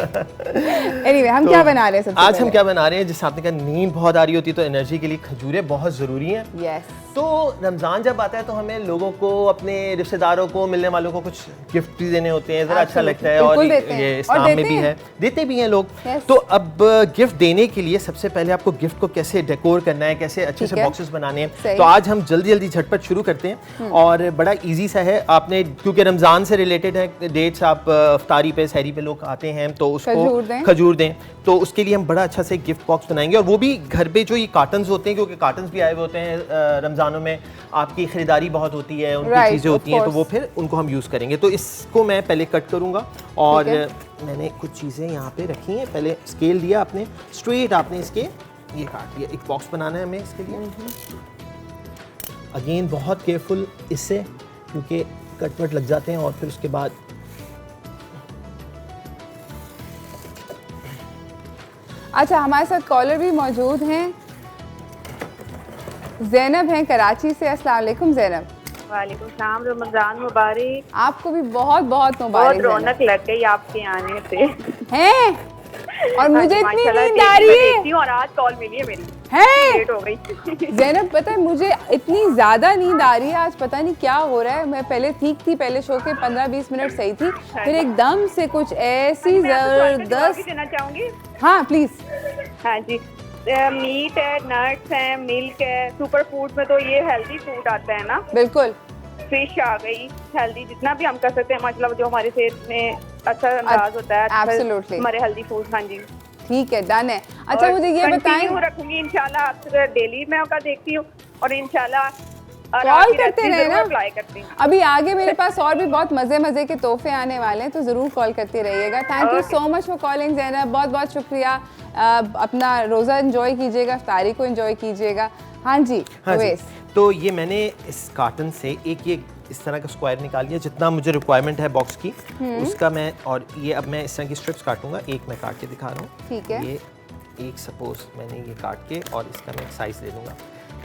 Anyway, हम क्या बना रहे हैं सबसे आज पहले? हम क्या बना रहे हैं, जैसे आपने कहा नींद बहुत आ रही होती है तो एनर्जी के लिए खजूरें बहुत ज़रूरी हैं। Yes. तो रमज़ान जब आता है तो हमें लोगों को, अपने रिश्तेदारों को, मिलने वालों को कुछ गिफ्ट भी देने होते हैं, ज़रा अच्छा Absolutely. लगता है। और बिल्कुल देते हैं। ये और इस्लाम में देते भी हैं। है, देते भी हैं लोग। Yes. तो अब गिफ्ट देने के लिए सबसे पहले आपको गिफ्ट को कैसे डेकोर करना है, कैसे अच्छे ठीक से है। बॉक्सेस बनाने हैं, सही। तो आज हम जल्दी जल्दी झटपट शुरू करते हैं। और बड़ा इजी सा है, आपने क्योंकि रमज़ान से रिलेटेड है डेट्स, आप इफ्तारी पे, सहरी पे लोग आते हैं तो उसको खजूर दें, तो उसके लिए हम बड़ा अच्छा से गिफ्ट बॉक्स बनाएंगे। और वो भी घर पे जो ये कार्टन्स होते हैं, क्योंकि कार्टन्स भी आए हुए होते हैं रमज़ानों में, आपकी ख़रीदारी बहुत होती है, उनकी Right, चीज़ें होती हैं, तो of वो फिर उनको हम यूज़ करेंगे। तो इसको मैं पहले कट करूँगा, और मैंने कुछ चीज़ें यहाँ पे रखी हैं। पहले स्केल दिया आपने, स्ट्रेट आपने इसके ये काट लिया। एक बॉक्स बनाना है हमें इसके लिए। अगेन बहुत केयरफुल इससे, क्योंकि कट वट लग जाते हैं। और फिर उसके बाद अच्छा, हमारे साथ कॉलर भी मौजूद हैं, ज़ैनब हैं कराची से। अस्सलाम वालेकुम ज़ैनब। वालेकुम सलाम, रमजान मुबारक। आपको भी बहुत बहुत बहुत मुबारक। रौनक लग गई आपके आने से हैं और हाँ मुझे जी, इतनी माशाल्लाह, नींद डेली आ मैं रही है। देखती हूँ और आज कॉल मिली है मेरी, हैं लेट हो गई। ज़ैनब, पता है मुझे इतनी ज़्यादा नींद आ रही है आज, पता नहीं क्या हो रहा है। मैं पहले ठीक थी, पहले शो के 15-20 मिनट सही थी, फिर एकदम से कुछ ऐसी मैं आपको सवाल का जवाब भी ज़बरदस्त। देना चाहूंगी। हाँ प्लीज़। हाँ जी, मीट है, नट्स है, मिल्क है, सुपर फूड में तो ये हेल्दी फूड आता है ना, बिल्कुल फिश आ गई, हेल्दी जितना भी हम कर सकते हैं, मतलब जो हमारे सेहत में अच्छा अंदाज होता है, Absolutely. हमारे हेल्दी फूड। हाँ जी, ठीक है, डन है। अच्छा मुझे ये बताएं, कंटिन्यू रखूंगी इंशाल्लाह, आपसे डेली मैं आपका देखती हूँ और इंशाल्लाह कॉल करते रहे ना। अप्लाई करती हूँ। अभी आगे मेरे पास और भी बहुत मज़े मज़े के तोहफे आने वाले हैं, तो ज़रूर कॉल करते रहिएगा। Thank you so much for calling Zainab, बहुत बहुत शुक्रिया। अपना रोज़ा एंजॉय कीजिएगा, इफ्तारी को एंजॉय कीजिएगा। हाँ जी, हाँ जी। अवैस। तो ये मैंने इस कार्टन से एक ये इस तरह का स्क्वायर निकाल लिया, जितना मुझे रिक्वायरमेंट है बॉक्स की उसका मैं, और ये अब मैं इस तरह की स्ट्रिप्स काटूंगा। एक मैं काट के दिखा रहा हूँ। ठीक है। ये एक सपोज मैंने ये काट के और इसका मैं साइज़ ले लूँगा।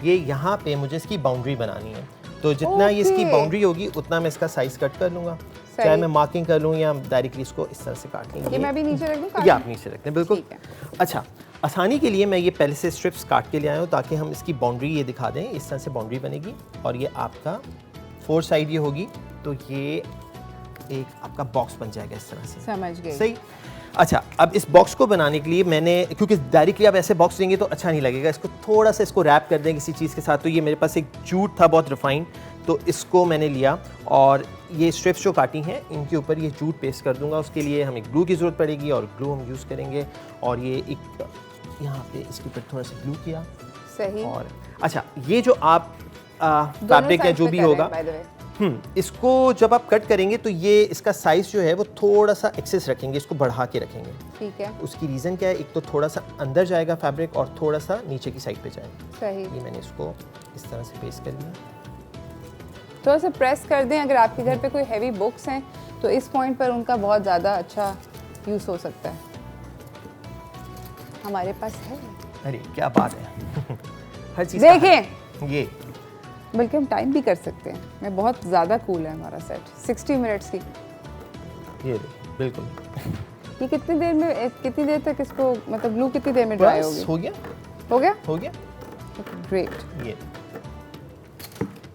ये यहाँ पे मुझे इसकी बाउंड्री बनानी है, तो जितना ये इसकी Okay. बाउंड्री होगी उतना मैं इसका साइज़ कट कर लूँगा। चाहे मैं मार्किंग कर लूँ या डायरेक्टली इसको इस तरह से काट लेंगे। ये मैं भी नीचे रख दूँ? ये आप नीचे रखते हैं, बिल्कुल। ठीक है। अच्छा, आसानी के लिए मैं ये पहले से स्ट्रिप्स काट के ले आया हूँ ताकि हम इसकी बाउंड्री ये दिखा दें। इस तरह से बाउंड्री बनेगी और ये आपका 4 साइड ये होगी, तो ये एक आपका बॉक्स बन जाएगा इस तरह से। समझ गई। सही। अच्छा, अब इस बॉक्स को बनाने के लिए मैंने, क्योंकि डायरेक्टली आप ऐसे बॉक्स देंगे तो अच्छा नहीं लगेगा, इसको थोड़ा सा इसको रैप कर दें किसी चीज़ के साथ। तो ये मेरे पास एक जूट था बहुत रिफाइंड, तो इसको मैंने लिया और ये स्ट्रिप्स जो काटी हैं इनके ऊपर ये जूट पेस्ट कर दूंगा। उसके लिए हमें ग्लू की ज़रूरत पड़ेगी और ग्लू हम यूज़ करेंगे। और ये एक यहाँ पे इसके ऊपर थोड़ा सा ग्लू किया। सही। और अच्छा, ये जो आप फैब्रिक है जो भी होगा, इसको जब आप कट करेंगे तो ये इसका साइज़ जो है वो थोड़ा सा एक्सेस रखेंगे, इसको बढ़ा के रखेंगे। ठीक है। उसकी रीज़न क्या है, एक तो थोड़ा सा अंदर जाएगा फैब्रिक और थोड़ा सा नीचे की साइड पे जाएगा। सही। ये मैंने इसको इस तरह से पेस्ट कर लिया। थोड़ा सा प्रेस कर दें। अगर आपके घर पे कोई हैवी बुक्स हैं तो इस पॉइंट पर उनका बहुत ज़्यादा अच्छा यूज़ हो सकता है। हमारे पास है। अरे क्या बात है। हर चीज़ देखें, ये बल्कि हम टाइम भी कर सकते हैं। मैं बहुत ज़्यादा कूल है हमारा सेट, 60 मिनट्स की। ये बिल्कुल। ये कितनी देर तक इसको, मतलब ग्लू कितनी देर में ड्राई बस होगी? हो गया, हो गया? हो गया। ग्रेट।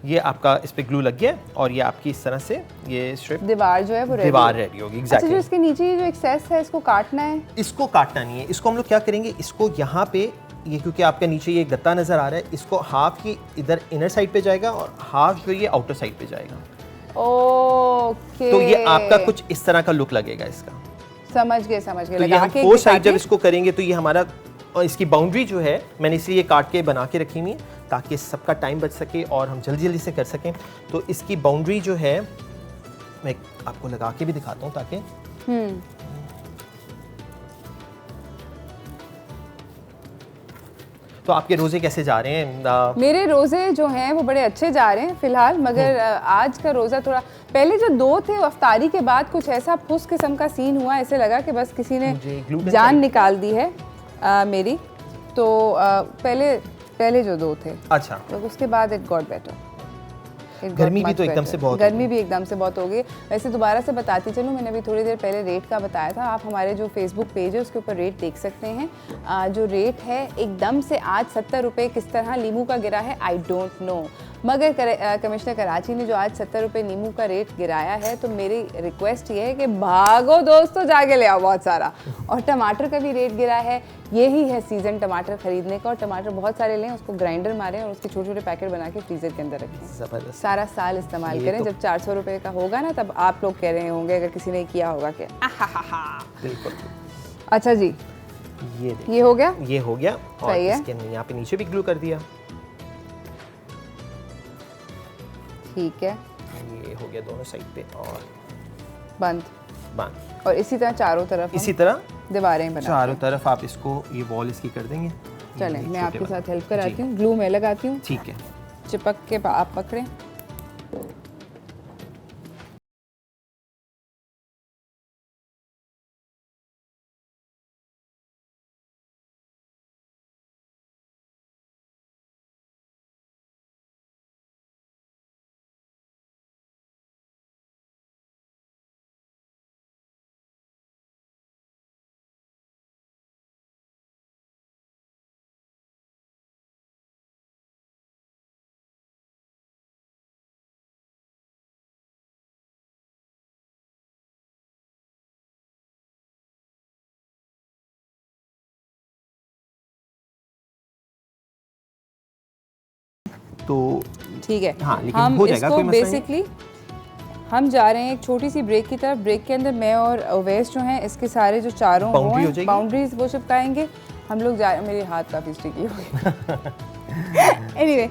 ये आपका इस पे ग्लू लग गया और ये आपकी इस तरह से ये स्ट्रिप दीवार जो है वो दीवार रेडी होगी। अच्छा, एग्जैक्टली। जो इसके नीचे जो एक्सेस है इसको काटना है? इसको काटना नहीं है, इसको हम लोग क्या करेंगे, इसको यहाँ पे ये, क्योंकि आपका नीचे ये गत्ता नज़र आ रहा है, इसको हाफ की इधर इनर साइड पे जाएगा और हाफ जो ये आउटर साइड पे जाएगा। ओके। तो ये आपका कुछ इस तरह का लुक लगेगा इसका। समझ गए, समझ गए। तो ये हम 4 साइड जब इसको करेंगे तो ये हमारा, और इसकी बाउंड्री जो है मैंने इसलिए काट के बना के रखी हुई है ताकि सबका टाइम बच सके और हम जल्दी जल्दी से कर सकें। तो इसकी बाउंड्री जो है मैं आपको लगा के भी दिखाता हूँ ताकि तो आपके रोज़े कैसे जा रहे हैं? मेरे रोज़े जो हैं वो बड़े अच्छे जा रहे हैं फ़िलहाल, मगर आज का रोज़ा थोड़ा, पहले जो 2 थे अफ्तारी के बाद कुछ ऐसा फुस किस्म का सीन हुआ, ऐसे लगा कि बस किसी ने जान निकाल दी है मेरी। तो पहले जो 2 थे, अच्छा, तो उसके बाद इट गॉट बेटर। गर्मी भी तो एकदम से बहुत, गर्मी भी एकदम से बहुत हो गई। वैसे दोबारा से बताती चलूँ, मैंने अभी थोड़ी देर पहले रेट का बताया था, आप हमारे जो फेसबुक पेज है उसके ऊपर रेट देख सकते हैं। जो रेट है एकदम से आज 70 रुपये किस तरह नींबू का गिरा है, आई डोंट नो, मगर कमिश्नर कराची ने जो आज 70 रुपये नींबू का रेट गिराया है, तो मेरी रिक्वेस्ट ये है कि भागो दोस्तों, जाके ले आओ बहुत सारा। और टमाटर का भी रेट गिरा है, यही है सीज़न टमाटर ख़रीदने का, और टमाटर बहुत सारे लें, उसको ग्राइंडर मारें और उसके छोटे छोटे पैकेट बना के फ्रीज़र के अंदर रखें। ज़बरदस्त। सारा साल इस्तेमाल करें। जब 400 रुपये का होगा ना, तब आप लोग कह रहे होंगे, अगर किसी ने किया होगा कि बिल्कुल। अच्छा जी, ये हो गया, ये हो गया। और सही है। इसके यहाँ पे नीचे भी ग्लू कर दिया। ठीक है, ये हो गया दोनों साइड पे और बंद। बांध। और इसी तरह चारों तरफ इसी तरह दीवारें बना, चारों तरफ आप इसको, ये वॉल इसकी कर देंगे। चलें मैं आपके साथ हेल्प कराती हूँ, ग्लू मैं लगाती हूँ, ठीक है। चिपक के आप पकड़ें। तो ठीक है। हाँ, लेकिन हम हो जाएगा, इसको कोई मसला नहीं। बेसिकली हम जा रहे हैं एक छोटी सी ब्रेक की तरफ। ब्रेक के अंदर मैं और अवैस जो हैं इसके सारे जो चारों बाउंड्री हो जाएगी। बाउंड्रीज वो चिपकाएंगे हम लोग। मेरे हाथ काफ़ी स्टिकी हो गए। एनीवे,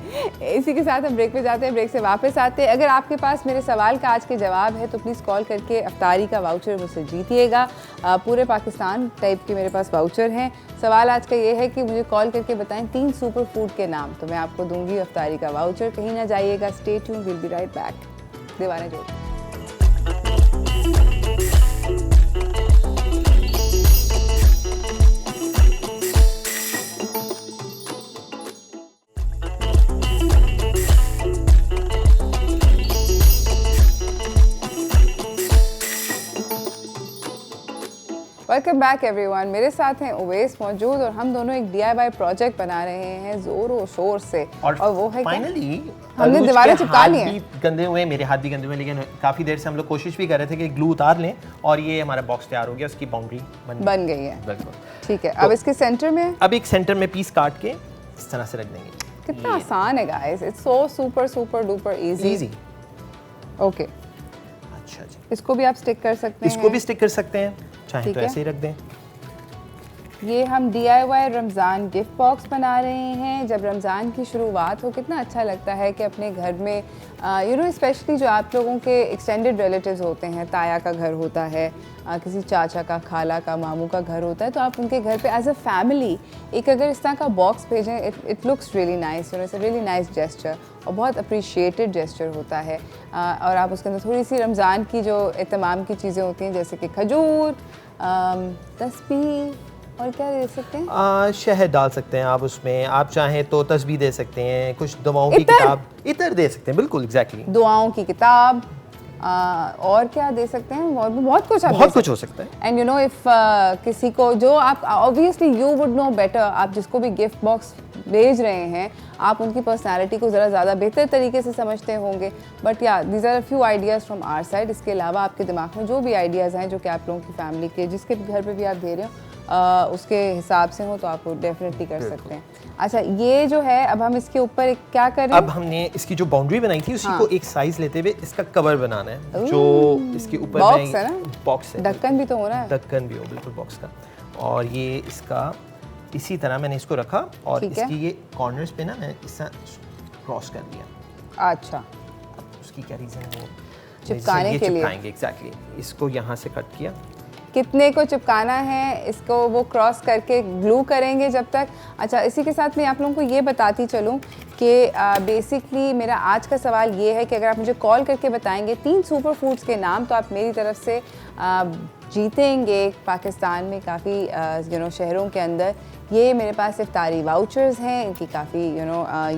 इसी के साथ हम ब्रेक पे जाते हैं, ब्रेक से वापस आते हैं। अगर आपके पास मेरे सवाल का आज के जवाब है तो प्लीज़ कॉल करके अफ्तारी का वाउचर मुझसे जीतिएगा। पूरे पाकिस्तान टाइप के मेरे पास वाउचर हैं। सवाल आज का ये है कि मुझे कॉल करके बताएं 3 सुपर फूड के नाम, तो मैं आपको दूंगी अफ्तारी का वाउचर। कहीं ना जाइएगा, stay tuned, will be right back. दीवाना जोड़। Welcome back everyone. मेरे साथ हैं उवैस मौजूद और हम दोनों एक DIY प्रोजेक्ट बना रहे हैं जोरों शोर से। और वो है फाइनली हमने दीवारें चिपका ली हैं। गंदे हुए, मेरे हाथ भी गंदे हुए, लेकिन काफ़ी देर से हम लोग कोशिश भी कर रहे थे कि ग्लू उतार लें और ये हमारा बॉक्स तैयार हो गया, उसकी बाउंड्री बन गई है। बिल्कुल ठीक है। अब इसके सेंटर में अब एक सेंटर में पीस काट के इस तरह से रख देंगे। कितना आसान है guys, it's so super duper easy. Okay, अच्छा जी। इसको भी आप स्टिक कर सकते हैं। इसको भी स्टिक कर सकते हैं, चाहे तो ऐसे ही रख दें। ये हम DIY रमज़ान गिफ्ट बॉक्स बना रहे हैं। जब रमज़ान की शुरुआत हो कितना अच्छा लगता है कि अपने घर में स्पेशली जो आप लोगों के एक्सटेंडेड रिलेटिव्स होते हैं, ताया का घर होता है, किसी चाचा का, खाला का, मामू का घर होता है, तो आप उनके घर पे एज अ फैमिली एक अगर इस तरह का बॉक्स भेजें, it looks really nice, it's a really nice gesture और बहुत अप्रिशिएटेड जेस्चर होता है। और आप उसके अंदर थोड़ी सी रमज़ान की जो एहतमाम की चीज़ें होती हैं जैसे कि खजूर, तस्बीह और क्या दे सकते हैं, शहद डाल सकते हैं आप उसमें। आप चाहें तो तस्बीह दे सकते हैं, कुछ दुआओं की किताब, इतर दे सकते हैं। बिल्कुल एग्जैक्टली, दुआओं की किताब। और क्या दे सकते हैं, और भी बहुत कुछ बहुत कुछ हो सकता है। एंड यू नो इफ किसी को जो आप obviously you would know better, आप जिसको भी गिफ्ट बॉक्स भेज रहे हैं आप उनकी पर्सनालिटी को ज़रा ज़्यादा बेहतर तरीके से समझते होंगे। बट या these are few ideas from our side. इसके अलावा आपके दिमाग में जो भी आइडियाज़ हैं जो कि आप लोगों की फैमिली के जिसके भी घर पे भी आप दे रहे हो उसके हिसाब से हो तो आप डेफिनेटली कर सकते हैं। अच्छा, ये जो है अब हम इसके ऊपर क्या करें, अब हमने इसकी जो बाउंड्री बनाई थी उसी को एक साइज लेते हुए इसका कवर बनाना है। जो इसके ऊपर बॉक्स है ना, बॉक्स है, ढक्कन भी तो हो रहा है, ढक्कन भी हो बिल्कुल बॉक्स का। और ये इसका इसी तरह मैंने इसको रखा और इसकी ये कॉर्नर्स पे ना मैं इस क्रॉस कर दिया। अच्छा, उसकी क्या रीज़न है, वो चिपकाने के लिए एग्जैक्टली इसको यहाँ से कट किया। कितने को चिपकाना है इसको वो क्रॉस करके ग्लू करेंगे जब तक। अच्छा, इसी के साथ मैं आप लोगों को ये बताती चलूँ कि बेसिकली मेरा आज का सवाल ये है कि अगर आप मुझे कॉल करके बताएंगे 3 सुपर फूड्स के नाम तो आप मेरी तरफ से जीतेंगे पाकिस्तान में काफ़ी शहरों के अंदर। ये मेरे पास इफ्तारी वाउचर्स हैं, इनकी काफ़ी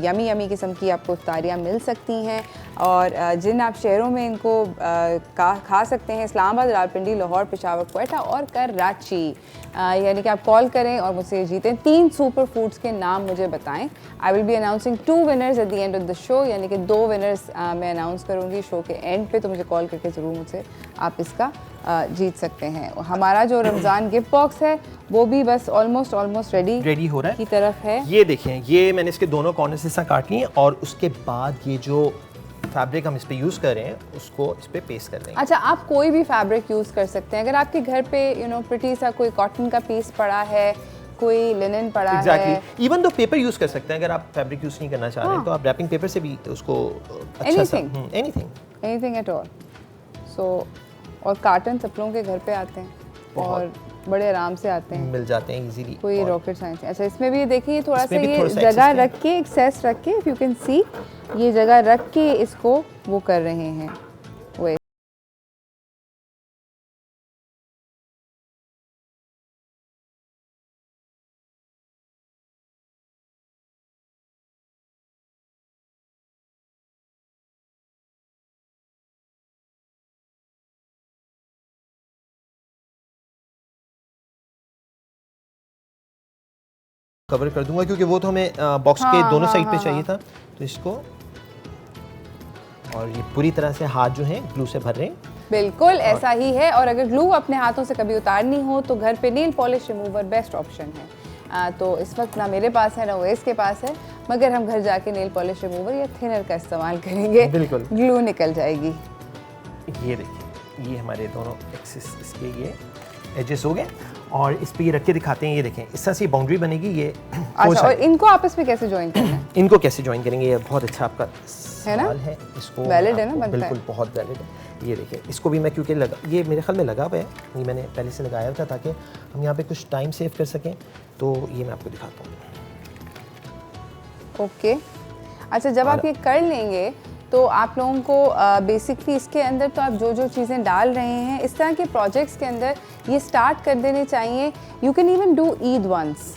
यमी यमी किस्म की आपको इफ्तारियाँ मिल सकती हैं और जिन आप शहरों में इनको खा सकते हैं, इस्लामाबाद, रावलपिंडी, लाहौर, पेशावर, क्वेटा और कराची। यानी कि आप कॉल करें और मुझसे जीतें। 3 सुपर फूड्स के नाम मुझे बताएं। I will be announcing 2 winners at the end of the show, यानी कि 2 विनर्स मैं अनाउंस करूँगी शो के एंड पे, तो मुझे कॉल करके ज़रूर मुझसे आप इसका जीत सकते हैं। हमारा जो रमज़ान गिफ्ट बॉक्स है वो भी बस ऑलमोस्ट रेडी हो रहा है की तरफ है। ये देखें, ये मैंने इसके दोनों कॉर्नर से काट लिए और उसके बाद ये जो फैब्रिक हम इस पे यूज़ कर रहे हैं उसको इस पे पेस्ट कर देंगे। अच्छा, आप कोई भी फैब्रिक यूज़ कर सकते हैं। अगर आपके घर पे प्रिटी सा कोई कॉटन का पीस पड़ा है, कोई लिनन पड़ा है, इवन तो पेपर यूज़ कर सकते हैं। अगर आप फैब्रिक यूज़ नहीं करना चाह रहे हैं तो आप रैपिंग पेपर से भी उसको अच्छा सा एनीथिंग एट ऑल। सो और कार्टन सब लोगों के घर पे आते हैं और बड़े आराम से आते हैं, मिल जाते हैं इजीली, कोई रॉकेट साइंस। अच्छा, इसमें भी देखिए थोड़ा सा ये जगह रख के, एक्सेस रख के, इफ यू कैन सी, ये जगह रख के इसको वो कर रहे हैं वो। कवर कर दूंगा क्योंकि वो तो हमें बॉक्स के दोनों साइड पे चाहिए था। तो इसको और ये पूरी तरह से हाथ जो हैं ग्लू से भर रहे हैं। बिल्कुल ऐसा ही है। और अगर ग्लू अपने हाथों से कभी उतारनी हो तो घर पे nail polish remover best option है। तो इस वक्त ना मेरे पास है ना उवैस के पास है। मगर हम घर जाके नेल पॉलिश रिमूवर या थिनर का इस्तेमाल करेंगे, बिल्कुल ग्लू निकल जाएगी। ये देखिए, ये हमारे दोनों एक्सिस इसके ये एजेस हो गए और इस पे ये रख के दिखाते हैं। ये देखें, इस तरह से बाउंड्री बनेगी। ये अच्छा, और इनको आपस में कैसे ज्वाइन करना है? इनको कैसे ज्वाइन करेंगे, ये बहुत अच्छा आपका सवाल है। इसको वैलिड है ना, बनता बिल्कुल बहुत वैलिड है। ये देखिए, इसको भी मैं क्योंकि ये मेरे ख्याल में लगा हुआ है, ये मैंने पहले से लगाया हुआ था ताकि हम यहाँ पे कुछ टाइम सेव कर सकें। तो ये मैं आपको दिखाता हूँ। ओके, अच्छा, जब आप ये कर लेंगे तो आप लोगों को बेसिकली इसके अंदर तो आप जो जो चीज़ें डाल रहे हैं इस तरह के प्रोजेक्ट्स के अंदर ये स्टार्ट कर देने चाहिए। You can even do Eid once,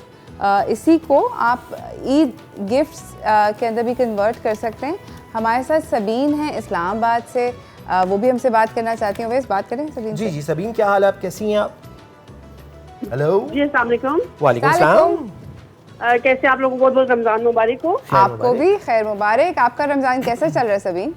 इसी को आप ईद गिफ्ट्स के अंदर भी कन्वर्ट कर सकते हैं। हमारे साथ सबीन है इस्लामाबाद से, वो भी हमसे बात करना चाहती हूँ। वैसे बात करें सबीन जी जी सबीन, क्या हाल है, आप कैसी हैं आप? हेलो जी, अस्सलाम वालेकुम। वालेकुम सलाम। कैसे आप लोगों को बहुत बहुत रमजान मुबारक हो। आपको भी खैर मुबारक। आपका रमजान कैसा चल रहा है सबीन?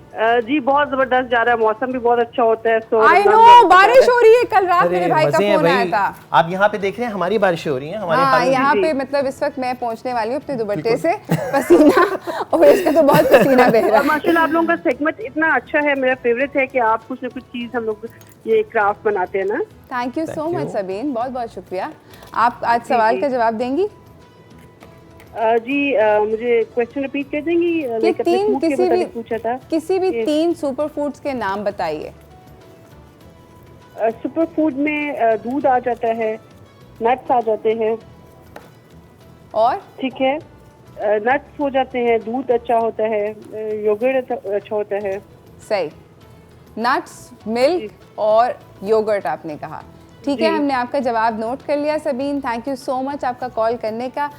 जी बहुत जबरदस्त जा रहा है, मौसम भी बहुत अच्छा होता है। आई नो, बारिश हो रही है। कल रात मेरे भाई का फोन आया था। आप यहाँ पे देख रहे हैं हमारी बारिश हो रही है हमारे। हाँ, यहाँ पे मतलब इस वक्त मैं पहुँचने वाली हूँ अपने दुपट्टे से, पसीना और इसका तो बहुत पसीना बह रहा है। माशाल्लाह आप लोगों का सेगमेंट इतना अच्छा है, मेरा फेवरेट है कि आप कुछ न कुछ चीज़ हम लोग ये क्राफ्ट बनाते हैं ना। Thank you so much Sabeen, बहुत बहुत शुक्रिया। आप आज सवाल का जवाब देंगी? जी मुझे क्वेश्चन रिपीट कर देंगी? कि तीन पूछा था, किसी भी 3 सुपर फूड्स के नाम बताइए। सुपर फूड में दूध आ जाता है, नट्स आ जाते हैं, और ठीक है, नट्स हो जाते हैं, दूध अच्छा होता है, योगर्ट अच्छा होता है। सही, नट्स, मिल्क और योगर्ट आपने कहा। ठीक है, हमने आपका जवाब नोट कर लिया Sabeen. Thank you so much आपका कॉल करने का।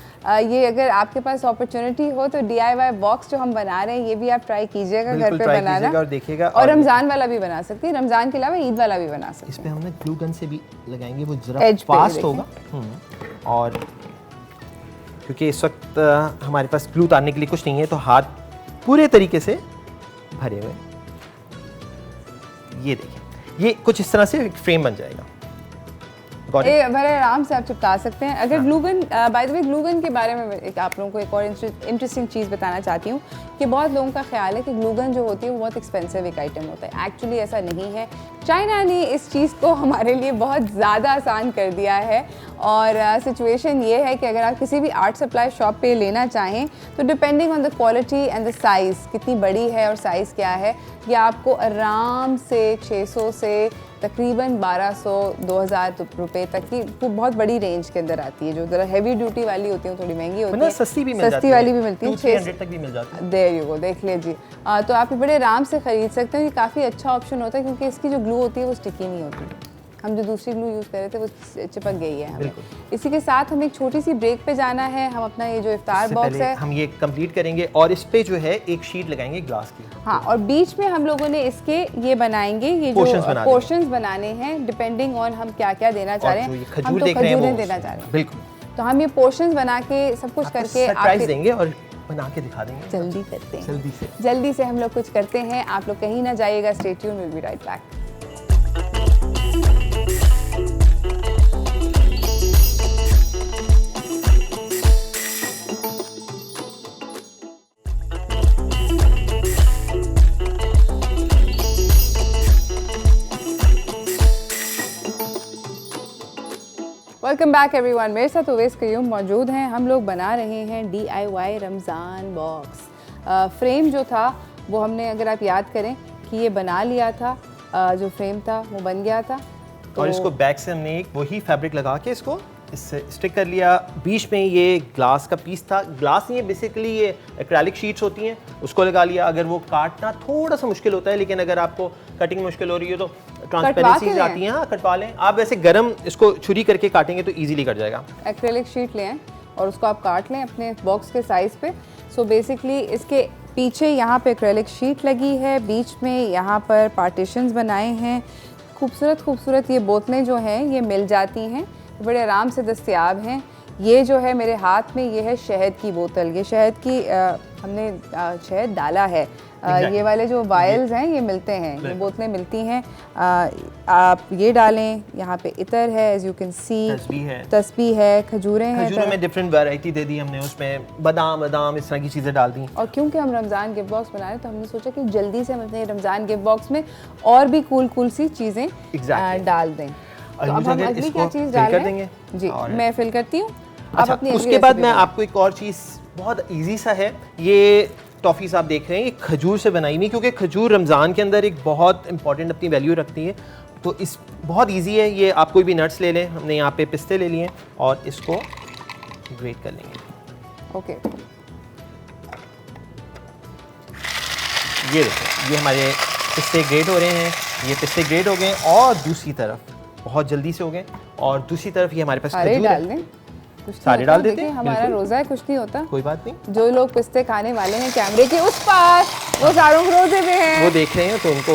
ये अगर आपके पास अपॉर्चुनिटी हो तो DIY बॉक्स जो हम बना रहे हैं ये भी आप ट्राई कीजिएगा घर पे बनाना और देखिएगा। और रमज़ान वाला भी बना सकती है, रमज़ान के अलावा ईद वाला भी बना सकते हैं। इस पे हम ग्लू गन से भी लगाएंगे, वो जरा फास्ट होगा। और क्योंकि इस वक्त हमारे पास ग्लू उतारने के लिए कुछ नहीं है तो हाथ पूरे तरीके से भरे हुए। ये देखिए, ये कुछ इस तरह से एक फ्रेम बन जाएगा। बड़े आराम से आप चिपका सकते हैं। अगर glue gun, bye the way glue gun के बारे में आप लोगों को एक और इंटरेस्टिंग चीज़ बताना चाहती हूँ कि बहुत लोगों का ख्याल है कि ग्लूगन जो होती है वो बहुत एक्सपेंसिव एक आइटम होता है। एक्चुअली ऐसा नहीं है। चाइना ने इस चीज़ को हमारे लिए बहुत ज़्यादा आसान कर दिया है और सिचुएशन ये है कि अगर आप किसी भी आर्ट सप्लाई शॉप पे लेना चाहें तो depending on the quality and the size, कितनी बड़ी है और साइज़ क्या है, ये आपको आराम से 600 से तकरीबन 1200-2000 रुपए तक की बहुत बड़ी रेंज के अंदर आती है। जो ज़रा हैवी ड्यूटी वाली होती है थोड़ी महंगी होती है, सस्ती भी मिल जाती है, सस्ती वाली भी मिलती है, 600 तक भी मिल जाती है। देयर यू गो, देख लीजिए। तो आप बड़े आराम से ख़रीद सकते हैं। ये काफ़ी अच्छा ऑप्शन होता है क्योंकि इसकी जो ग्लू होती है वो स्टिकी नहीं होती। हम जो दूसरी ग्लू यूज़ कर रहे थे वो चिपक गई है हमें। इसी के साथ हमें एक छोटी सी ब्रेक पे जाना है। हम अपना ये जो इफ्तार बॉक्स है हम ये कंप्लीट करेंगे और इस पे जो है एक शीट लगाएंगे ग्लास की। हाँ, और बीच में हम लोगों ने इसके ये बनाएंगे, ये जो पोर्शंस बनाने हैं डिपेंडिंग ऑन हम क्या क्या देना चाह रहे हैं। हम तो खजूरें देना चाह रहे हैं, बिल्कुल। तो हम ये पोर्शंस बना के सब कुछ करके सरप्राइज देंगे और बना के दिखा देंगे। जल्दी करते हैं, जल्दी से हम लोग कुछ करते हैं। आप लोग कहीं ना जाइएगा, stay tuned, will be right back. Welcome back everyone. मेरे साथ उवैस क़य्यूम मौजूद हैं। हम लोग बना रहे हैं DIY रमज़ान बॉक्स। फ्रेम जो था वो हमने, अगर आप याद करें कि ये बना लिया था, जो फ्रेम था वो बन गया था तो और इसको बैक से हमने एक वही फैब्रिक लगा के इसको इससे स्टिक कर लिया। बीच में ये ग्लास का पीस था, ग्लास नहीं है बेसिकली, ये एक्रेलिक शीट्स होती हैं, उसको लगा लिया। अगर वो काटना थोड़ा सा मुश्किल होता है, लेकिन अगर आपको कटिंग मुश्किल हो रही है तो ट्रांसपेरेंसी आती है, हाँ कटवा लें आप। वैसे गरम इसको छुरी करके काटेंगे तो इजीली कट जाएगा। एक्रेलिक शीट लें और उसको आप काट लें अपने बॉक्स के साइज़ पे। सो बेसिकली इसके पीछे यहाँ पे एक्रेलिक शीट लगी है, बीच में यहाँ पर पार्टीशंस बनाए हैं। खूबसूरत खूबसूरत ये बोतलें जो हैं ये मिल जाती हैं, बड़े आराम से दस्तयाब हैं। ये जो है मेरे हाथ में, ये है शहद की बोतल। ये शहद की हमने शहद डाला है। ये वाले जो वायल्स हैं ये मिलते हैं, ये बोतलें मिलती हैं। आप ये डालें, यहाँ पे इतर है, एज यू कैन सी, तस्बीह है, खजूरें हैं। खजूरों में डिफरेंट वैरायटी दे दी हमने, उसमें बादाम इस तरह की चीज़ें डाल दी। और क्योंकि हम रमज़ान गिफ्ट बॉक्स बना रहे हैं तो हमने सोचा कि जल्दी से हम अपने रमज़ान गिफ्ट बॉक्स में और भी कूल सी चीज़ें डाल दें। तो अब हम अगली क्या चीज़ डाल देंगे? जी मैं फिल करती हूँ। अच्छा, उसके बाद मैं आपको एक और चीज़, बहुत इजी सा है, ये टॉफ़ीज़ आप देख रहे हैं, ये खजूर से बनाई हुई, क्योंकि खजूर रमज़ान के अंदर एक बहुत इंपॉर्टेंट अपनी वैल्यू रखती है। तो इस बहुत इजी है, ये आप कोई भी नट्स ले लें, हमने यहाँ पे पिस्ते ले लिए और इसको ग्रेट कर लेंगे। ओके, ये देखो, ये हमारे पिस्ते ग्रेट हो रहे हैं, ये पिस्ते ग्रेट हो गए। और दूसरी तरफ बहुत जल्दी से हो गए, और दूसरी तरफ ये हमारे पास खजूर है, सारे डाल देते हैं। हमारा रोज़ा है, कुछ नहीं होता, कोई बात नहीं। जो लोग पिस्ते खाने वाले हैं कैमरे के उस पार, वो सारों रोजे पे हैं, वो देख रहे हैं, तो उनको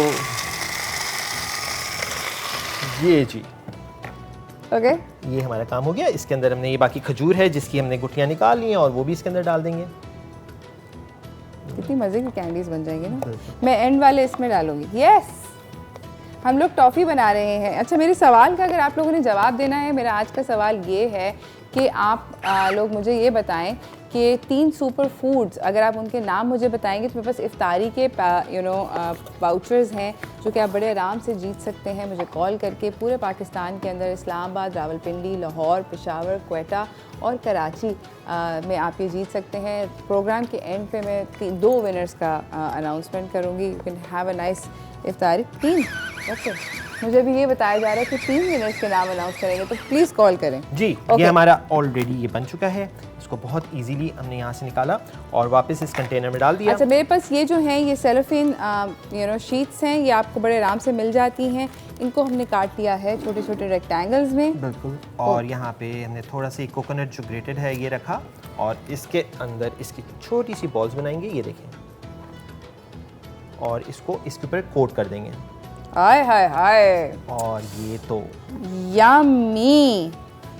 ये जी ओके ये हमारा काम हो गया। इसके अंदर हमने ये बाकी खजूर है जिसकी हमने गुठलियाँ निकाल ली हैं, और वो भी इसके अंदर डाल देंगे। कितनी मज़े की कैंडीज बन जाएंगी ना। मैं एंड वाले इसमें डालूंगी। यस, हम लोग टॉफ़ी बना रहे हैं। अच्छा, मेरे सवाल का अगर आप लोगों ने जवाब देना है, मेरा आज का सवाल ये है कि आप लोग मुझे ये बताएं कि 3 सुपर फूड्स, अगर आप उनके नाम मुझे बताएंगे तो मेरे पास इफ्तारी के वाउचर्स हैं जो कि आप बड़े आराम से जीत सकते हैं मुझे कॉल करके। पूरे पाकिस्तान के अंदर इस्लामाबाद, रावलपिंडी, लाहौर, पेशावर, क्वेटा और कराची में आप ये जीत सकते हैं। प्रोग्राम के एंड पे मैं 2 विनर्स का अनाउंसमेंट करूँगी। You can have a nice iftari. 3 okay, मुझे भी ये बताया जा रहा है कि 3 विनर्स के नाम अनाउंस करेंगे, तो प्लीज़ कॉल करें। जी ये हमारा ऑलरेडी ये बन चुका है। इसको बहुत इजीली हमने यहाँ से निकाला और वापस इस कंटेनर में डाल दिया। अच्छा, मेरे पास ये जो हैं ये सेलोफिन शीट्स हैं, ये आपको बड़े आराम से मिल जाती हैं। इनको हमने काट लिया है छोटे छोटे रेक्टेंगल्स में। बिल्कुल। और यहाँ पे हमने थोड़ा सा कोकोनट जो ग्रेटेड है ये रखा, और इसके अंदर इसकी छोटी सी बॉल्स बनाएंगे, ये देखें, और इसको इसके ऊपर कोट कर देंगे। हाय हाय हाय, और ये तो यम्मी।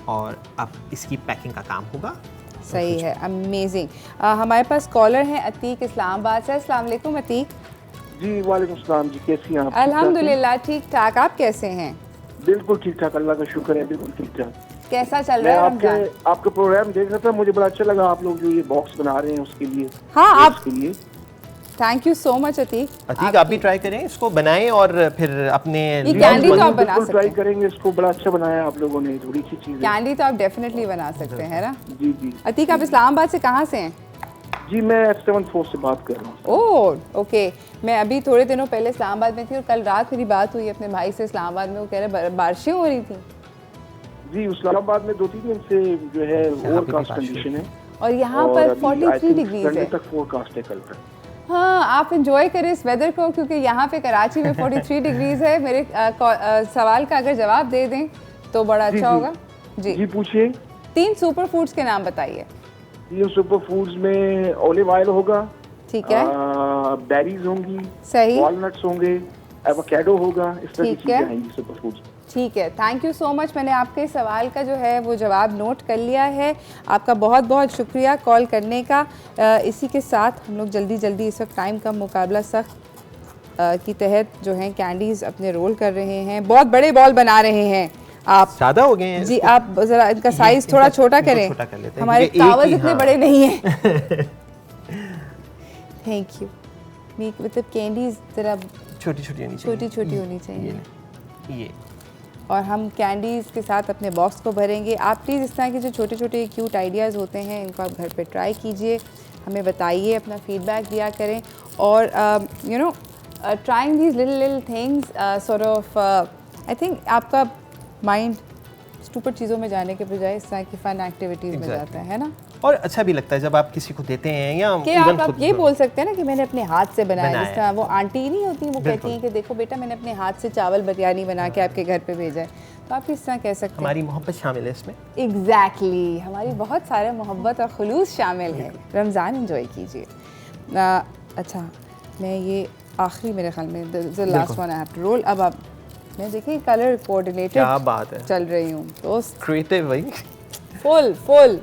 और अब इसकी पैकिंग का काम होगा। सही है, अमेजिंग। हमारे पास कॉलर हैं अतीक इस्लामाबाद से। अस्सलाम वालेकुम अतीक। जी वालेकुम सलाम जी, कैसी हैं आप? अल्हम्दुलिल्लाह ठीक ठाक, आप कैसे हैं? बिल्कुल ठीक ठाक, अल्लाह का शुक्र है, बिल्कुल ठीक ठाक। कैसा चल रहा है रमजान? आपका प्रोग्राम देख रहा था, मुझे बड़ा अच्छा लगा। आप लोग जो ये बॉक्स बना रहे हैं उसके लिए, हाँ आप के लिए thank you so much Atiq. आप भी ट्राई करें, इसको बनाएं और फिर अपने ये कैंडी तो आप बना सकते ट्राई हैं। करेंगे। इसको बड़ा अच्छा बनाया आप लोगों ने, थोड़ी सी चीज़। कैंडी तो आप डेफिनेटली बना सकते हैं ना। जी जी। अतीक, आप इस्लामाबाद से कहाँ से हैं? जी मैं F7 से बात कर रहा हूँ। ओह ओके, मैं अभी थोड़े दिनों पहले इस्लामाबाद में थी और कल रात मेरी बात हुई अपने भाई से इस्लामाबाद में। वो कह रहे बारिशें हो रही थी। जी, इस्लामाबाद में 2-3 दिन से जो है ओवरकास्ट कंडीशन है, और यहाँ पर 43 डिग्रीज है। तक फोरकास्ट है कल तक। हाँ, आप इंजॉय करें इस वेदर को, क्योंकि यहाँ पे कराची में 43 डिग्रीज है। मेरे सवाल का अगर जवाब दे दें तो बड़ा अच्छा होगा। जी जी पूछिए। 3 सुपर फूड्स के नाम बताइए। ये सुपर फूड्स में ऑलिव ऑयल होगा, ठीक है, बेरीज होंगी, सही, वॉलनट्स होंगे, एवोकेडो होगा, इस तरह की ठीक है। चीजें आएंगी सुपर फूड्स। ठीक है, थैंक यू सो मच। मैंने आपके सवाल का जो है वो जवाब नोट कर लिया है। आपका बहुत बहुत शुक्रिया कॉल करने का। इसी के साथ हम लोग जल्दी जल्दी इस वक्त टाइम का मुकाबला सख्त की तहत जो है कैंडीज़ अपने रोल कर रहे हैं। बहुत बड़े बॉल बना रहे हैं आप। ज़्यादा हो गए हैं जी, आप ज़रा इनका साइज़ थोड़ा छोटा करें, छोटा कर लेते हैं, हमारे कागज़ इतने बड़े नहीं हैं। Thank you. मतलब कैंडीज़ ज़रा छोटी छोटी होनी चाहिए। ये और हम कैंडीज़ के साथ अपने बॉक्स को भरेंगे। आप प्लीज़ इस तरह के जो छोटे छोटे क्यूट आइडियाज़ होते हैं इनको आप घर पे ट्राई कीजिए, हमें बताइए, अपना फीडबैक दिया करें। और you know trying these little things sort of I think आपका माइंड स्टूपिड चीज़ों में जाने के बजाय इस तरह की फ़न एक्टिविटीज़ में जाता है ना। और अच्छा भी लगता है जब आप किसी को देते हैं, या कि आप ये बोल सकते हैं ना कि मैंने अपने हाथ से बनाया। जिस तरह वो आंटी नहीं होती, वो कहती हैं कि देखो बेटा मैंने अपने हाथ से चावल बिरयानी बना के आपके घर पे भेजा है, तो आप इस तरह कह सकते हैं। हमारी मोहब्बत शामिल है इसमें। एग्जैक्टली, हमारी बहुत सारे मोहब्बत और खुलूस शामिल है। रमज़ान एंजॉय कीजिए। अच्छा, मैं ये आखिरी मेरे ख्याल में the last one I have to roll. अब आप मैं देखिए कलर कोऑर्डिनेटेड, क्या बात है, चल रही हूँ तो क्रिएटिव भाई, फुल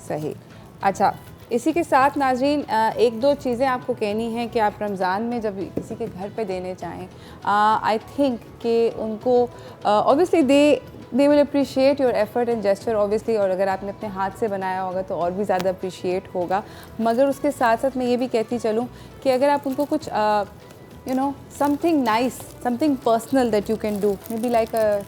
सही। अच्छा, इसी के साथ नाज़रीन एक दो चीज़ें आपको कहनी हैं कि आप रमज़ान में जब किसी के घर पे देने चाहें, आई थिंक कि उनको obviously they will appreciate your effort and gesture obviously, और अगर आपने अपने हाथ से बनाया होगा तो और भी ज़्यादा अप्रिशिएट होगा। मगर उसके साथ साथ मैं ये भी कहती चलूँ कि अगर आप उनको कुछ you know, something nice, something personal that you can do, maybe like a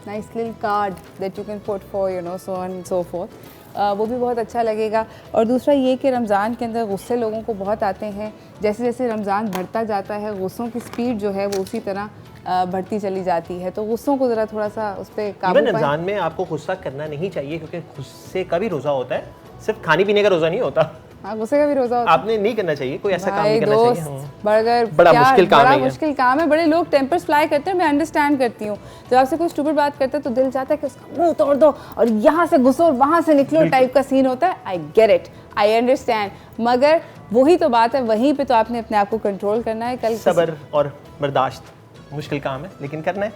nice little card that you can put for, you know, so on and so forth, वो भी बहुत अच्छा लगेगा। और दूसरा ये कि रमज़ान के अंदर गुस्से लोगों को बहुत आते हैं, जैसे जैसे रमज़ान बढ़ता जाता है गुस्सों की स्पीड जो है वो उसी तरह बढ़ती चली जाती है, तो गुस्सों को ज़रा थोड़ा सा उस पर काबू पाएं। रमज़ान में आपको गुस्सा करना नहीं चाहिए, क्योंकि गुस्से का भी रोज़ा होता है, सिर्फ खाने पीने का रोज़ा नहीं होता। हाँ, गुस्से का भी रोज़ा होता है। आपने नहीं करना चाहिए, कोई ऐसा काम नहीं करना चाहिए। बर्गर बड़ा मुश्किल काम है, बड़ा मुश्किल काम है। बड़े लोग टेम्पर्स फ्लाई करते हैं, मैं अंडरस्टैंड करती हूँ। जब आपसे कोई स्टूपिड बात करता है तो दिल चाहता है कि उसका मुंह तोड़ दो और यहाँ से घुसो और वहाँ से निकलो टाइप का सीन होता है। I get it, I understand, मगर वही तो बात है, वहीं पे तो आपने अपने आप को कंट्रोल करना है। कल सब्र और बर्दाश्त मुश्किल काम है, लेकिन करना है।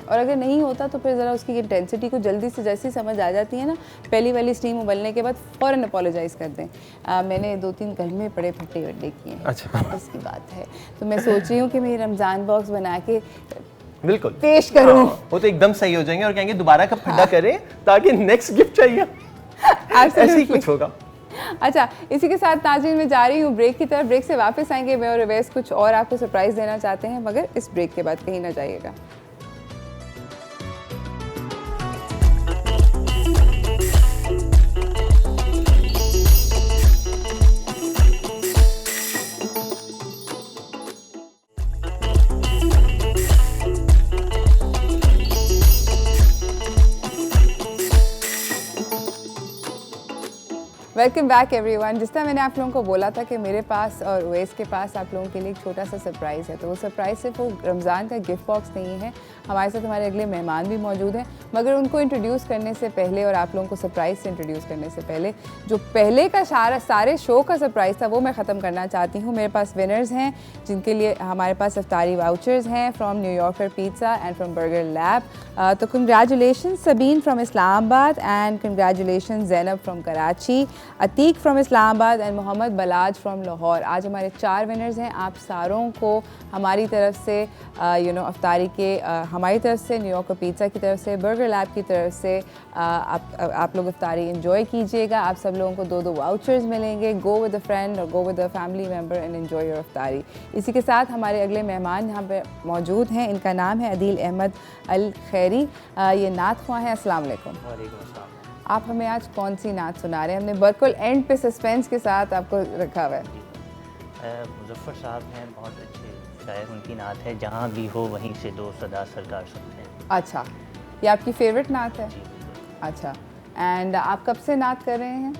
और अगर नहीं होता तो फिर ज़रा उसकी इंटेंसिटी को जल्दी से जैसी समझ आ जाती है ना, पहली वाली स्टीम उबलने के बाद फ़ौरन अपोलोजाइज़ कर दें। मैंने 2-3 गलमे पड़े फट्टे गड्ढे किए हैं, अच्छा इसकी बात है। तो मैं सोच रही हूँ कि मैं रमज़ान बॉक्स बना के बिल्कुल पेश करूँ। वो तो एकदम सही हो जाएंगे और कहेंगे दोबारा कब फटा करें ताकि नेक्स्ट गिफ्ट चाहिए। ऐसे ही कुछ होगा। अच्छा, इसी के साथ नाज़रीन मैं जा रही हूँ ब्रेक की तरफ। ब्रेक से वापस आएंगे, मैं और अवैस कुछ और आपको सरप्राइज़ देना चाहते हैं, मगर इस ब्रेक के बाद कहीं ना जाइएगा। Welcome back everyone. जिस तरह मैंने आप लोगों को बोला था कि मेरे पास और ओवैस के पास आप लोगों के लिए एक छोटा सा सरप्राइज़ है, तो वो सरप्राइज़ सिर्फ वो रमज़ान का गिफ्ट बॉक्स नहीं है। हमारे साथ हमारे अगले मेहमान भी मौजूद हैं, मगर उनको इंट्रोड्यूस करने से पहले और आप लोगों को सरप्राइज़ से इंट्रोड्यूस करने से पहले जो पहले का सारे शो का सरप्राइज़ था वो मैं ख़त्म करना चाहती हूँ। मेरे पास विनर्स हैं जिनके लिए हमारे पास इफ्तारी वाउचर्स हैं from New Yorker pizza and from burger lab. तो congratulation Sabeen from Islamabad and congratulation Zainab from Karachi, Atiq from Islamabad and Mohammad Balaj from Lahore. आज हमारे 4 विनर्स हैं। आप सारों को हमारी तरफ से इफ्तारी के हमारी तरफ से, न्यूयॉर्कर पिज़्ज़ा की तरफ से, बर्गर लैब की तरफ से आप लोग इफ्तारी एंजॉय कीजिएगा। आप सब लोगों को 2-2 वाउचर्स मिलेंगे। गो विद अ फ्रेंड और go with a family member and enjoy your iftari. इसी के साथ हमारे अगले मेहमान यहाँ पे मौजूद हैं। इनका नाम है अदील अहमद अल खैरी, ये नात ख्वाह हैं। अस्सलाम वालेकुम। आप हमें आज कौन सी नात सुना रहे हैं? हमने बिल्कुल एंड पे सस्पेंस के साथ आपको रखा हुआ है। मुज़फ़्फ़र साहब हैं, बहुत अच्छे शायर, उनकी नात है जहाँ भी हो वहीं से दो सदा सरकार सुनते हैं। अच्छा, ये आपकी फेवरेट नात है? अच्छा, एंड आप कब से नात कर रहे हैं?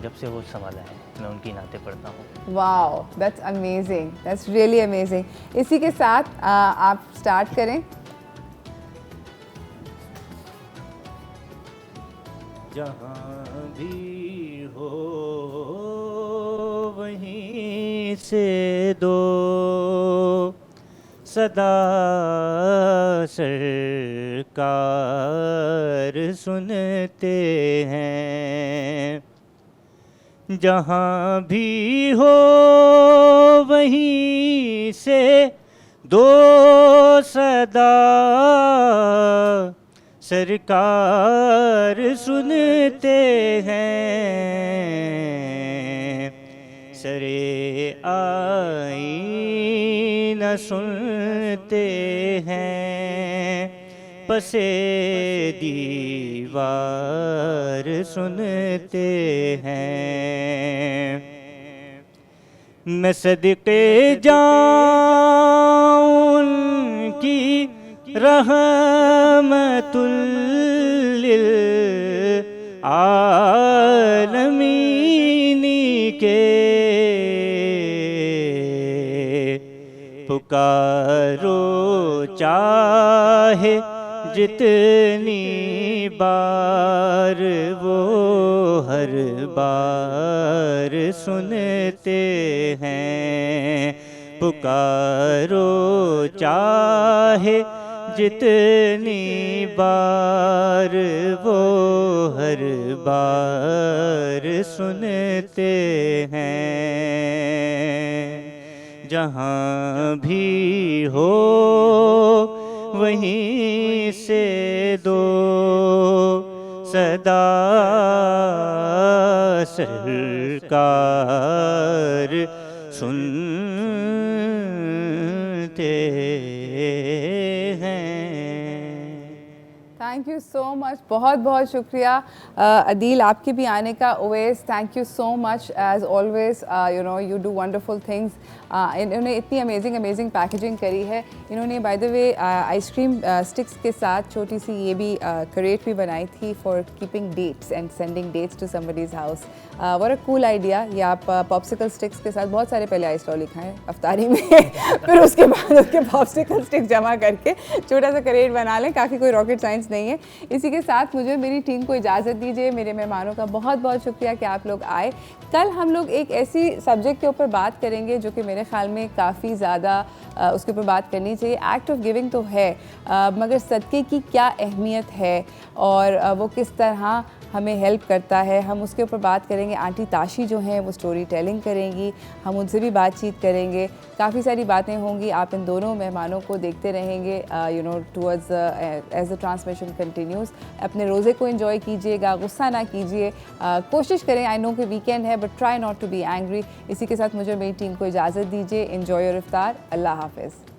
जब से वो संभाला है मैं उनकी नातें पढ़ता हूँ। Wow, that's amazing, that's really amazing. इसी के साथ आप स्टार्ट करें। जहाँ भी हो वहीं से दो सदा सरकार सुनते हैं। जहाँ भी हो वहीं से दो सदा सरकार सुनते हैं। सरे आईना सुनते हैं, पसे दीवार सुनते हैं। मैं सदके जाऊं उनकी रहमतुल लिल आलमीनी के, पुकारो चाहे जितनी बार वो हर बार सुनते हैं। पुकारो चाहे जितनी बार वो हर बार सुनते हैं। जहाँ भी हो वहीं से दो सदा सरकार सुनते हैं। थैंक यू सो मच, बहुत बहुत शुक्रिया अदील आपके भी आने का। Owais thank you so much as always, you know you do wonderful things. इन्होंने इतनी अमेजिंग पैकेजिंग करी है। इन्होंने by the way ice cream sticks के साथ छोटी सी ये भी करेट भी बनाई थी for keeping dates and sending dates to somebody's house. What a cool idea. ये आप पॉप्सिकल स्टिक्स के साथ बहुत सारे पहले आइस लॉली खाएं अफ्तारी में फिर उसके बाद उसके पॉप्सिकल स्टिक जमा करके छोटा सा करेट बना लें। काफ़ी कोई रॉकेट साइंस नहीं है। इसी के साथ मुझे मेरी टीम को इजाज़त दीजिए। मेरे मेहमानों का बहुत बहुत शुक्रिया कि आप लोग आए। कल हम लोग एक ऐसी सब्जेक्ट के ऊपर बात करेंगे जो कि मेरे ख्याल में काफ़ी ज़्यादा उसके ऊपर बात करनी चाहिए। एक्ट ऑफ गिविंग तो है, मगर सदक़े की क्या अहमियत है और वो किस तरह हमें हेल्प करता है, हम उसके ऊपर बात करेंगे। आंटी ताशी जो हैं वो स्टोरी टेलिंग करेंगी, हम उनसे भी बातचीत करेंगे। काफ़ी सारी बातें होंगी। आप इन दोनों मेहमानों को देखते रहेंगे you know towards as the transmission continues. अपने रोज़े को एंजॉय कीजिएगा, गुस्सा ना कीजिए, कोशिश करें। आई नो कि वीकेंड है but try not to be angry. इसी के साथ मुझे मेरी टीम को इजाज़त दीजिए। एंजॉय योर इफ्तार। अल्लाह हाफ़िज़।